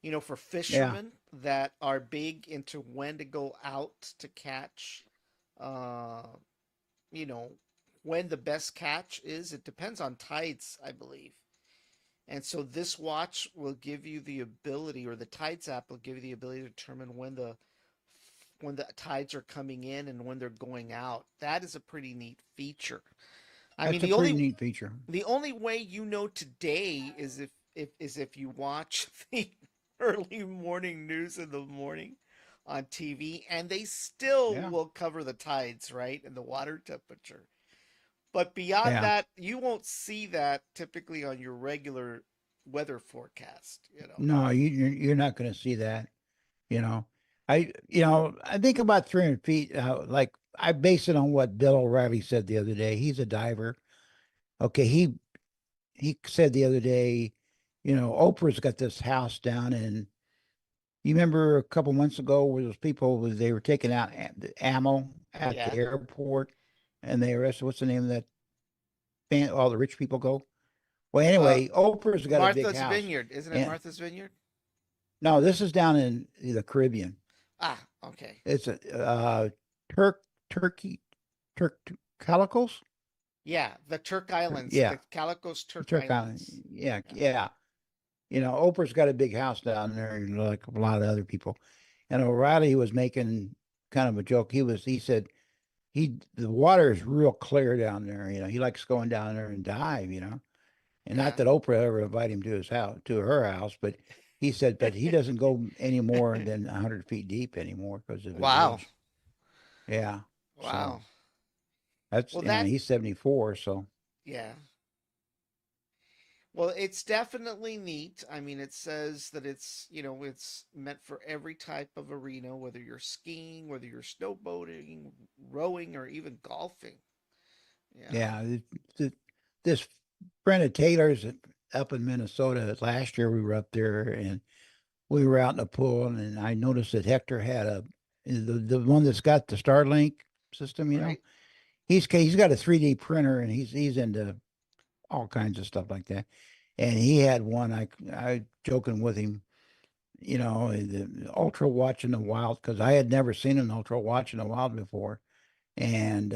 For yeah, fishermen that are big into when to go out to catch, uh, you know, when the best catch is. It depends on tides, I believe. And so this watch will give you the ability, or the Tides app will give you the ability to determine when the tides are coming in and when they're going out. That is a pretty neat feature. I mean, that's a the pretty only neat feature. the only way today is if you watch the early morning news in the morning on TV, and they still Yeah, will cover the tides, right, and the water temperature. But beyond yeah. that, you won't see that typically on your regular weather forecast. No, you're not going to see that. You know, I think about 300 feet. Like I base it on what Bill O'Reilly said the other day. He's a diver. Okay, he said the other day, Oprah's got this house down in. You remember a couple months ago where those people they were taking out the ammo at the Yeah. airport, and they arrested. What's the name of that? All the rich people go. Well, Uh, anyway, Oprah's got a big Martha's house, Vineyard, isn't it? and Martha's Vineyard. no, this is down in the Caribbean. Ah, okay. It's a Turk Turkey Turk Calicos. Yeah, the Turk Islands, Yeah, the Calicos Turk Turk Island. Islands. Yeah, Yeah. yeah. Oprah's got a big house down there, like a lot of other people. And O'Reilly was making kind of a joke. He said the water is real clear down there. He likes going down there and dive. And not Yeah. that Oprah ever invited him to his house, to her house, but he said, but he doesn't go any more than 100 feet deep anymore because of his Wow. age. Yeah. So Wow. that's, Well, that, he's 74. So yeah. Well, it's definitely neat. I mean, it says that it's meant for every type of arena, whether you're skiing, whether you're snowboarding, rowing, or even golfing. Yeah. yeah, this friend of Taylor's up in Minnesota. Last year we were up there and we were out in the pool, and I noticed that Hector had the one that's got the Starlink system. Right? He's got a 3D printer, and he's into all kinds of stuff like that. And he had one. I joking with him, the Ultra Watch in the Wild, because I had never seen an Ultra Watch in the wild before, and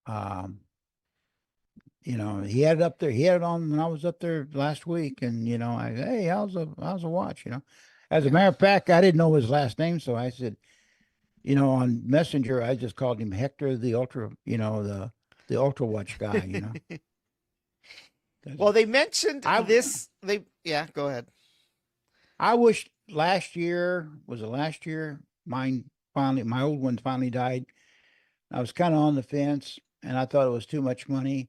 um, he had it up there. He had it on when I was up there last week, and hey, how's the watch? As a Yeah. matter of fact, I didn't know his last name, so I said, on Messenger, I just called him Hector the Ultra, the Ultra Watch guy, 'cause Well, they mentioned I this. Yeah, go ahead. I wish last year was the last year my old one finally died. I was kind of on the fence, and I thought it was too much money.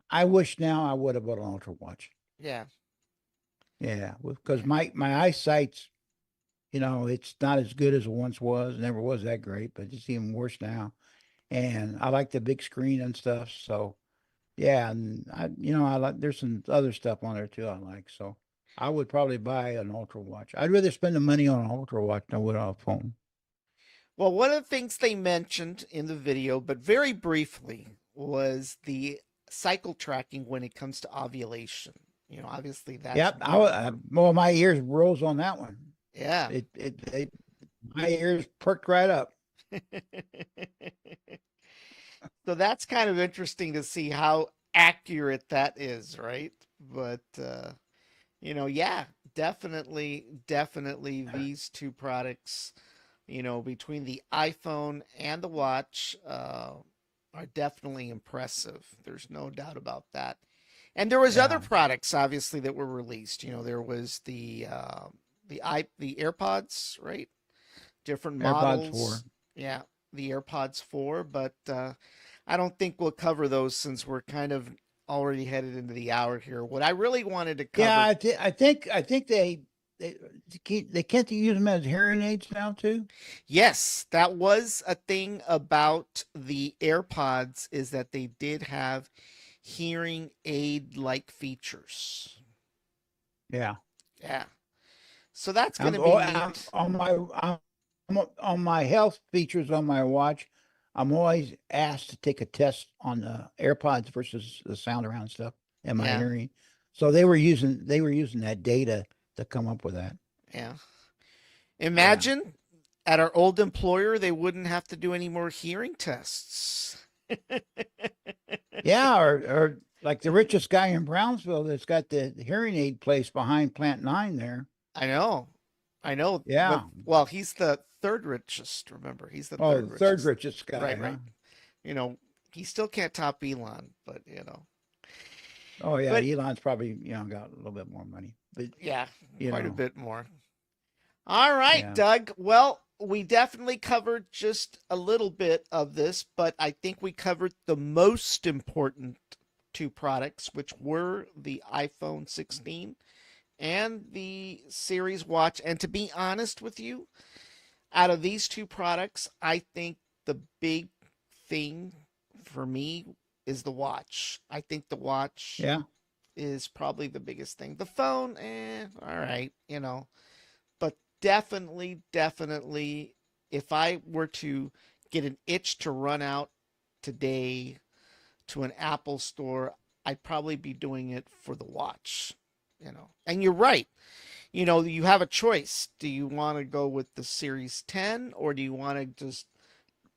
I wish now I would have bought an Ultra Watch. Yeah. Yeah, because Yeah. my eyesight's, it's not as good as it once was. Never was that great, but it's even worse now. And I like the big screen and stuff. So yeah, and I like there's some other stuff on there too I like. So I would probably buy an Ultra Watch. I'd rather spend the money on an Ultra Watch than I would on a phone. Well, one of the things they mentioned in the video, but very briefly, was the cycle tracking when it comes to ovulation. Obviously that's Yep, important. well, my ears rose on that one. Yeah. My ears perked right up. So that's kind of interesting to see how accurate that is, right? But yeah, definitely these two products, between the iPhone and the watch, are definitely impressive. There's no doubt about that. And there was other Yeah, products, obviously, that were released. There was the AirPods, right? Different AirPods 4. models. Yeah, the AirPods 4, but I don't think we'll cover those since we're kind of already headed into the hour here. What I really wanted to Yeah, cover. I think they they can't use them as hearing aids now too. Yes, that was a thing about the AirPods, is that they did have hearing aid like features. Yeah. Yeah. So that's going I'm, to oh, be I'm neat. on my health features on my watch. I'm always asked to take a test on the AirPods versus the sound around stuff and my Yeah. hearing. So they were using that data to come up with that. Yeah. Yeah. Imagine at our old employer, they wouldn't have to do any more hearing tests. Yeah, or like the richest guy in Brownsville that's got the hearing aid place behind Plant 9 there. I know. I know. But, Yeah. well, he's the third richest. Remember, he's the Oh, third the third richest. richest guy, Right, huh? right. You know, he still can't top Elon, but, you know. Oh yeah, But, Elon's probably, got a little bit more money. But yeah, you quite a know, bit more. All right, yeah. Doug. Well, we definitely covered just a little bit of this, but I think we covered the most important two products, which were the iPhone 16 and the Series Watch. And to be honest with you, out of these two products, I think the big thing for me is the watch. I think the watch Yeah. is probably the biggest thing. The phone, all right, but definitely, if I were to get an itch to run out today to an Apple store, I'd probably be doing it for the watch. And you're right. You have a choice. Do you want to go with the Series 10 or do you want to just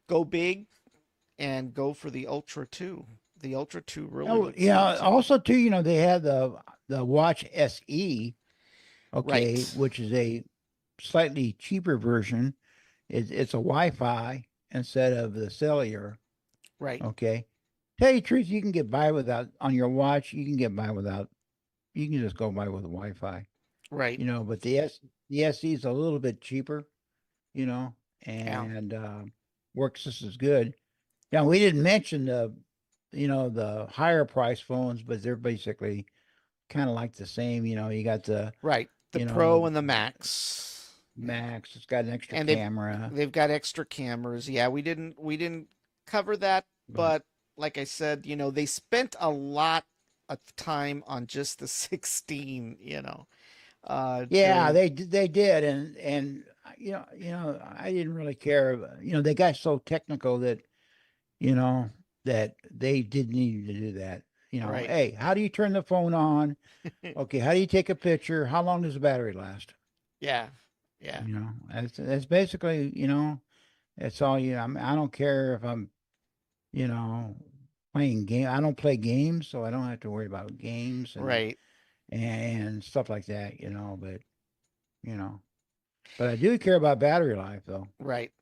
go big and go for the Ultra 2? The Ultra 2 really Oh looks good yeah. too. Also too, they had the Watch SE, okay, Right. which is a slightly cheaper version. It's a Wi-Fi instead of the cellular. Right. Okay. Tell you the truth, you can get by without on your watch. You can get by without. You can just go by with Wi-Fi. Right. But the SE is a little bit cheaper. You know, Yeah. and works just as good. Yeah, we didn't mention the higher price phones, but they're basically kind of like the same. You got the Right. The you know Pro and the Max. Yeah. Max. It's got an extra And they've camera, they've got extra cameras. Yeah, we didn't cover that, but but like I said, they spent a lot of time on just the 16, yeah, during they did, and I didn't really care. They got so technical you know that they did need to do that. right. Hey, how do you turn the phone on? Okay, how do you take a picture? How long does the battery last? Yeah. Yeah. That's basically, that's all I don't care if I'm, you know, playing game. I don't play games, so I don't have to worry about games Right. and stuff like that, you know, but I do care about battery life though. Right.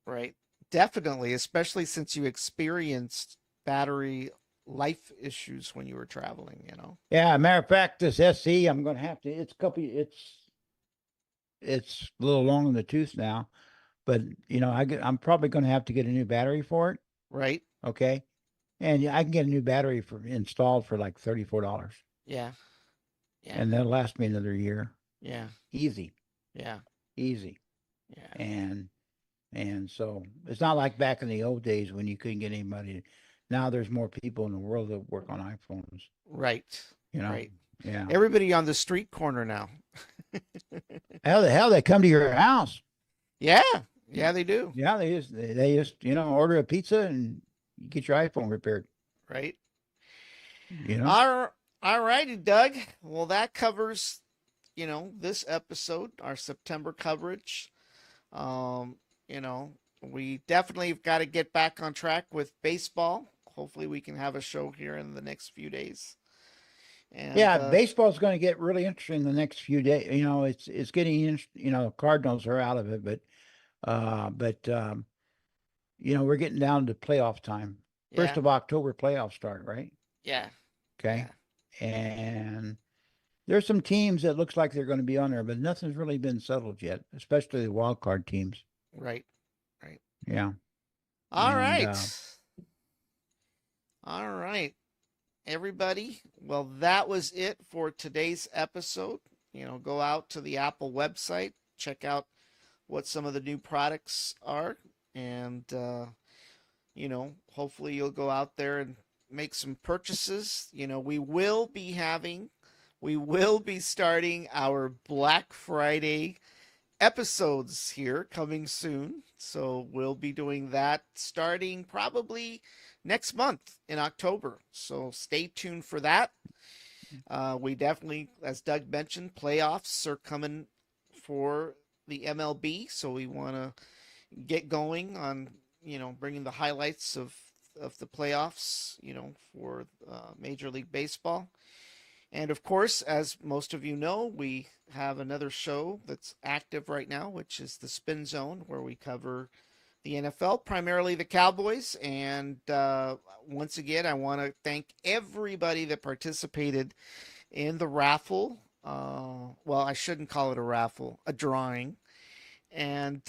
Right. Definitely, especially since you experienced battery life issues when you were traveling. Yeah, matter of fact, this SE, I'm going to have to, it's a little long in the tooth now, but I'm probably going to have to get a new battery for it. Right? Okay. And yeah, I can get a new battery for installed for like $34, Yeah. Yeah. and that'll last me another year. Yeah. Easy, Yeah. easy. Yeah. And so it's not like back in the old days when you couldn't get anybody. Now there's more people in the world that work on iPhones. Right. You know, Right. yeah. Everybody on the street corner now. Hell, they come to your house. Yeah. Yeah, they do. Yeah, they just order a pizza and you get your iPhone repaired. Right? You know. All righty, Doug. Well, that covers, this episode, our September coverage. Um, you know, we definitely have got to get back on track with baseball. Hopefully, we can have a show here in the next few days. And Yeah, baseball's going to get really interesting the next few days. It's getting Cardinals are out of it, but we're getting down to playoff time. First yeah, of October playoffs start, right? yeah, Okay. yeah, And there's some teams that looks like they're going to be on there, but nothing's really been settled yet, especially the wild card teams. right, right. Yeah. All And right, all right, everybody. Well, that was it for today's episode. Go out to the Apple website, check out what some of the new products are, and hopefully you'll go out there and make some purchases. We will be starting our Black Friday episodes here coming soon. So we'll be doing that starting probably next month in October. So stay tuned for that. We definitely, as Doug mentioned, playoffs are coming for the MLB. So we want to get going on, bringing the highlights of the playoffs, for Major League Baseball. And of course, as most of you know, we have another show that's active right now, which is the Spin Zone, where we cover the NFL, primarily the Cowboys. And once again, I want to thank everybody that participated in the raffle. Well, I shouldn't call it a raffle, a drawing. And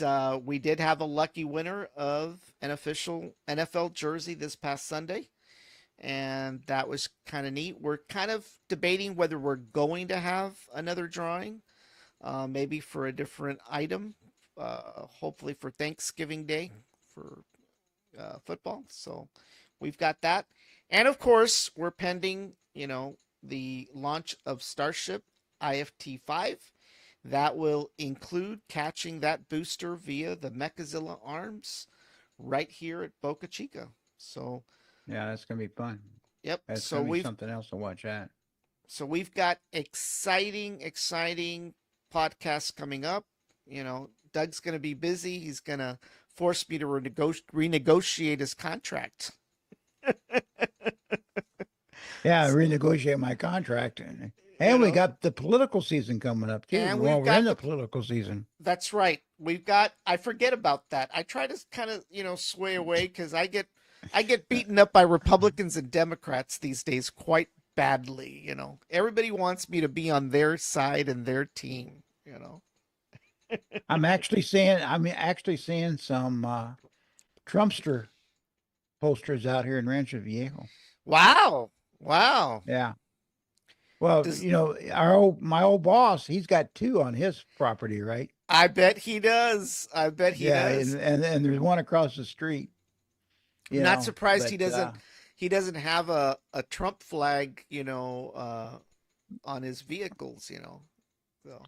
we did have a lucky winner of an official NFL jersey this past Sunday. And that was kind of neat. We're kind of debating whether we're going to have another drawing, maybe for a different item, hopefully for Thanksgiving Day for football. So we've got that. And of course, we're pending, the launch of Starship IFT 5. That will include catching that booster via the Mechazilla arms right here at Boca Chica. So, Yeah, that's gonna be fun. yep. That's So gonna be we've something else to watch at. so we've got exciting podcasts coming up. Doug's going to be busy. He's going to force me to renegotiate his contract. Yeah, renegotiate my contract, You and we know, got the political season coming up too. and Well, we've we're in got the the political season. That's right. I forget about that. I try to kind of, sway away cuz I get beaten up by Republicans and Democrats these days quite badly. Everybody wants me to be on their side and their team. I'm actually seeing some Trumpster posters out here in Rancho Viejo. Wow. Wow. Yeah. Well, Does my old boss, he's got two on his property, right? I bet he does. I bet he Yeah, and does. and there's one across the street, I'm not surprised but he doesn't have a Trump flag, on his vehicles. So,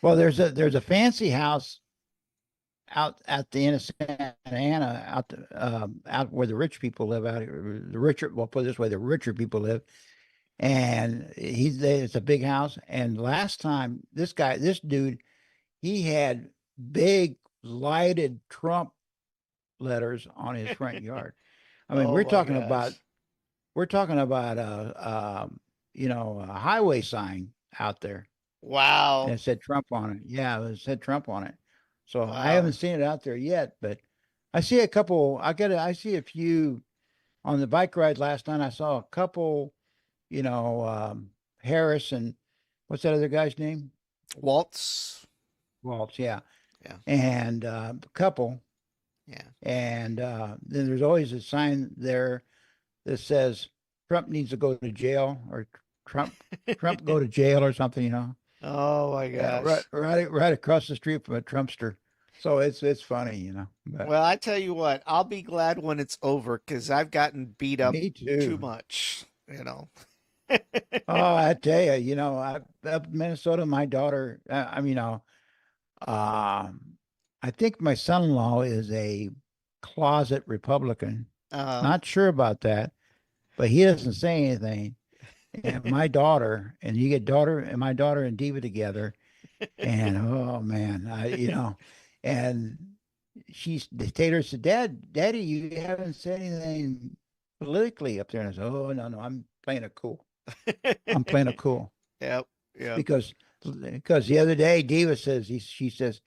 well, there's a fancy house out at the end of Santa Ana, out where the rich people live out here. The richer, well, put it this way, the richer people live, and it's a big house. And last time, this dude, he had big lighted Trump letters on his front yard. I mean, oh we're my talking about gosh. a highway sign out there, and Wow. it said Trump on it. Yeah, it said Trump on it. So I haven't Wow. seen it out there yet, but I see a few on the bike ride last night. I saw a couple, you know, Harris and what's that other guy's name? Waltz. Waltz, yeah, Yeah. and a couple, Yeah. and then there's always a sign there that says Trump needs to go to jail, or Trump Trump go to jail or something. Oh my Yeah, right, gosh. right across the street from a Trumpster. So it's funny. But Well, I tell you what, I'll be glad when it's over because I've gotten beat up me too too. much. Oh, I tell you, up in Minnesota, my daughter, I think my son-in-law is a closet Republican. Uh, Not sure about that, but he doesn't say anything. And my daughter and Diva together, and oh man, and Taylor said, Daddy, you haven't said anything politically up there. And I said, oh no, I'm playing it cool. I'm playing it cool yep. Yep. because the other day Diva she says,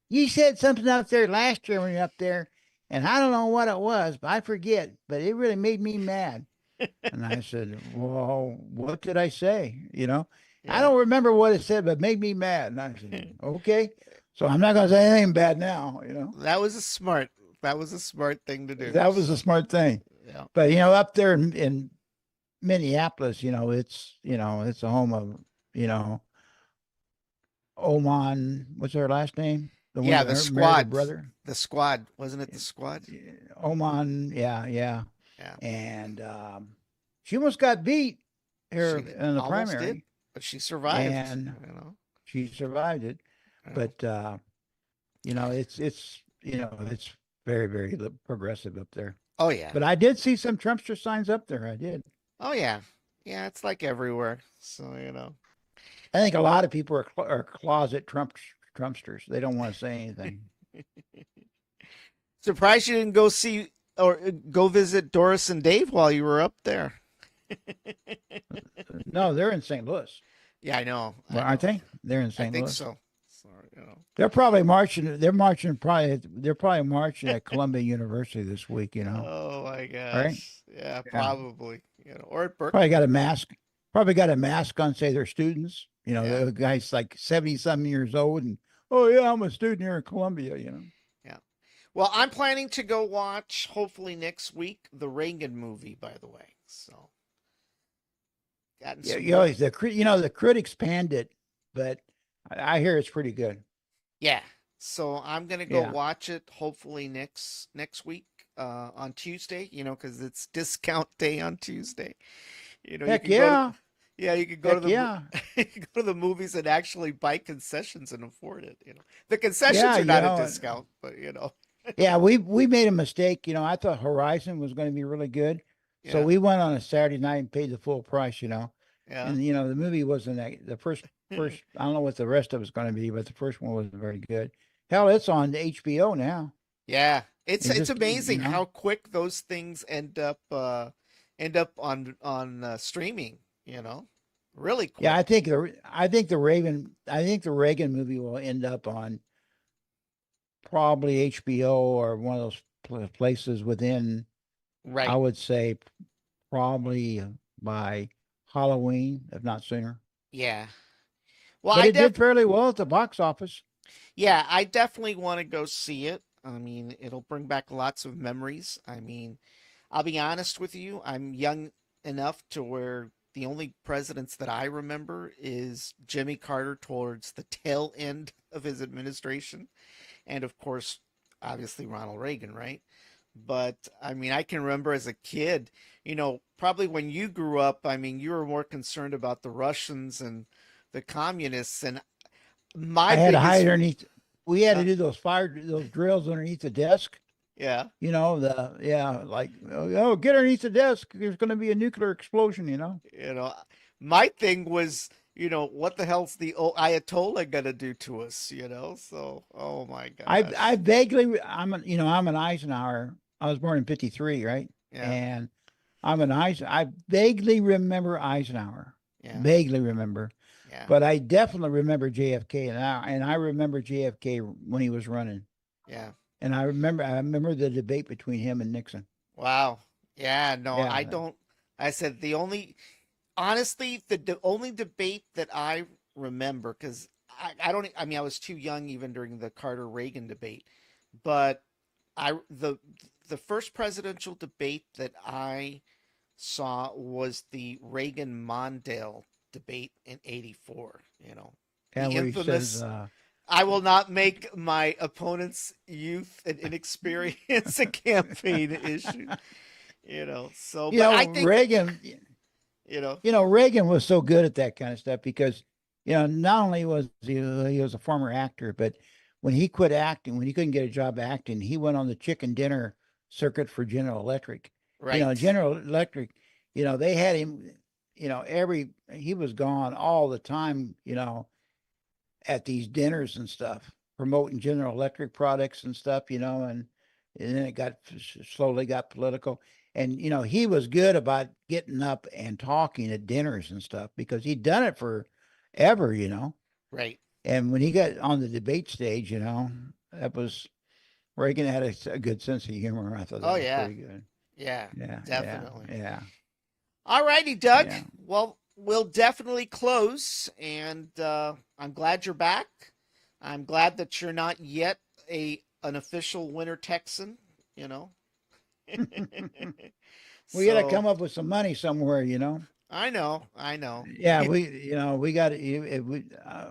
you said something out there last year when you're up there, and I don't know what it was, but I forget, but it really made me mad. And I said, well, what did I say? I Yeah. don't remember what it said, but it made me mad. And I said, okay. So I'm not going to say anything bad now. That was a smart thing to do. That was a So, smart thing. yeah. But, up there in Minneapolis, it's the home of, you know, Oman. What's her last name? The one Yeah, that the married her squad. brother. The squad. Wasn't it the squad? Oman. Yeah, yeah. Yeah. And she almost got beat here She in the almost did, primary, but she survived. and You know. she survived it. You know. But it's it's very very progressive up there. Oh yeah. But I did see some Trumpster signs up there. I did. Oh yeah. Yeah. It's like everywhere. So I think a lot of people are closet Trumpsters. They don't want to say anything. Surprised you didn't go see or go visit Doris and Dave while you were up there. No, they're in St. Louis. Yeah, I know. I Well, aren't know. they? They're in I St. think Louis. so. So. They're probably marching. They're marching. They're probably marching at Columbia University this week. Oh my All right. gosh. Yeah, Yeah. probably. Or at Probably got Berkeley. a mask. Probably got a mask on. Say they're students. Yeah. The guy's like 70-something years old, and oh yeah, I'm a student here at Columbia. Yeah. Well, I'm planning to go watch, hopefully next week, the Reagan movie, by the way. So, gotten Yeah. some more. The critics panned it, but I hear it's pretty good. Yeah. So I'm gonna go Yeah. watch it hopefully next week on Tuesday. Because it's discount day on Tuesday. You Heck can go to yeah. yeah, you can go to Heck the yeah. you can go to the movies and actually buy concessions and afford it. The concessions Yeah. are not a discount, but Yeah, we made a mistake. I thought Horizon was going to be really good, so yeah, we went on a Saturday night and paid the full price. yeah. And the movie wasn't the first. I don't know what the rest of it's going to be, but the first one wasn't very good. Hell, it's on HBO now. Yeah, it's It it's just amazing how quick those things end up on streaming. Really yeah. quick. I think the Reagan movie will end up on probably HBO or one of those places within. I Right. would say probably by Halloween, if not sooner. Yeah. Well, But it did fairly well at the box office. yeah, I definitely want to go see it. I mean, it'll bring back lots of memories. I mean, I'll be honest with you, I'm young enough to where the only presidents that I remember is Jimmy Carter towards the tail end of his administration, and of course, obviously Ronald Reagan, right? But I mean, I can remember as a kid, probably when you grew up, I mean, you were more concerned about the Russians and the communists, and my I had to hide biggest, underneath. We had to uh, do those drills underneath the desk. yeah, Like get underneath the desk. There's going to be a nuclear explosion. you know, my thing was, what the hell's the Ayatollah gonna do to us, So, oh my I gosh, vaguely I'm an Eisenhower. I was born in '53, right? yeah, And I'm an Eisen. I vaguely remember Eisenhower. yeah, Vaguely remember. yeah, But I definitely remember JFK, and I remember JFK when he was running, yeah. and I remember the debate between him and Nixon. Wow, yeah. No, I Yeah, don't. I said honestly, the only debate that I remember, because I don't, I mean, I was too young even during the Carter Reagan debate, but I the first presidential debate that I saw was the Reagan Mondale debate in '84. The and where he says, infamous "I will not make my opponent's youth and inexperience a campaign issue." So, but I think Reagan. you know, Reagan was so good at that kind of stuff because not only was he was a former actor, but when he quit acting, when he couldn't get a job acting, he went on the chicken dinner circuit for General Electric. right, General Electric, they had him, he was gone all the time, at these dinners and stuff, promoting General Electric products and stuff, and then it slowly got political. And he was good about getting up and talking at dinners and stuff because he'd done it for ever. right. And when he got on the debate stage, that was Reagan had a good sense of humor. I thought that Oh was yeah, pretty good. yeah, Yeah, yeah, definitely. yeah, All righty, Doug. yeah. Well, we'll definitely close, and I'm glad you're back. I'm glad that you're not yet an official winter Texan. You know. We got to So come up with some money somewhere. I know, I know. Yeah, we got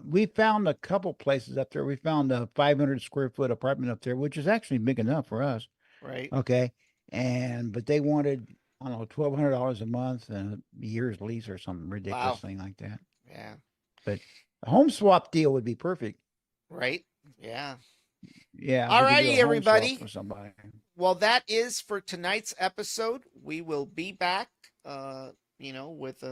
we found a couple places up there. We found a 500 square foot apartment up there, which is actually big enough for us. Right. Okay, but they wanted I don't know, $1,200 a month and a year's lease or something ridiculous Wow. thing like that. Yeah. But a home swap deal would be perfect. Right. Yeah. Yeah, All we could do a righty, home swap everybody. with somebody. Well, that is for tonight's episode. We will be back, with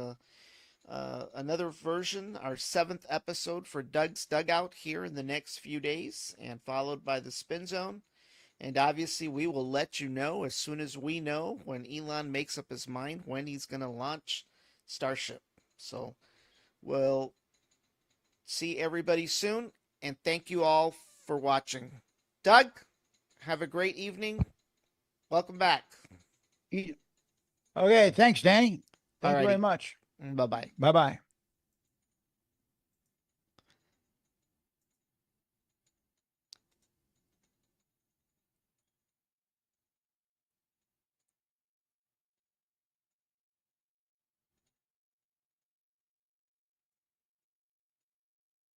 another version, our seventh episode for Doug's Dugout here in the next few days, and followed by the Spin Zone. And obviously, we will let you know as soon as we know when Elon makes up his mind when he's going to launch Starship. So we'll see everybody soon, and thank you all for watching. Doug, have a great evening. Welcome back. Okay, thanks, Danny. All Thank you very righty. much. Bye bye. Bye bye.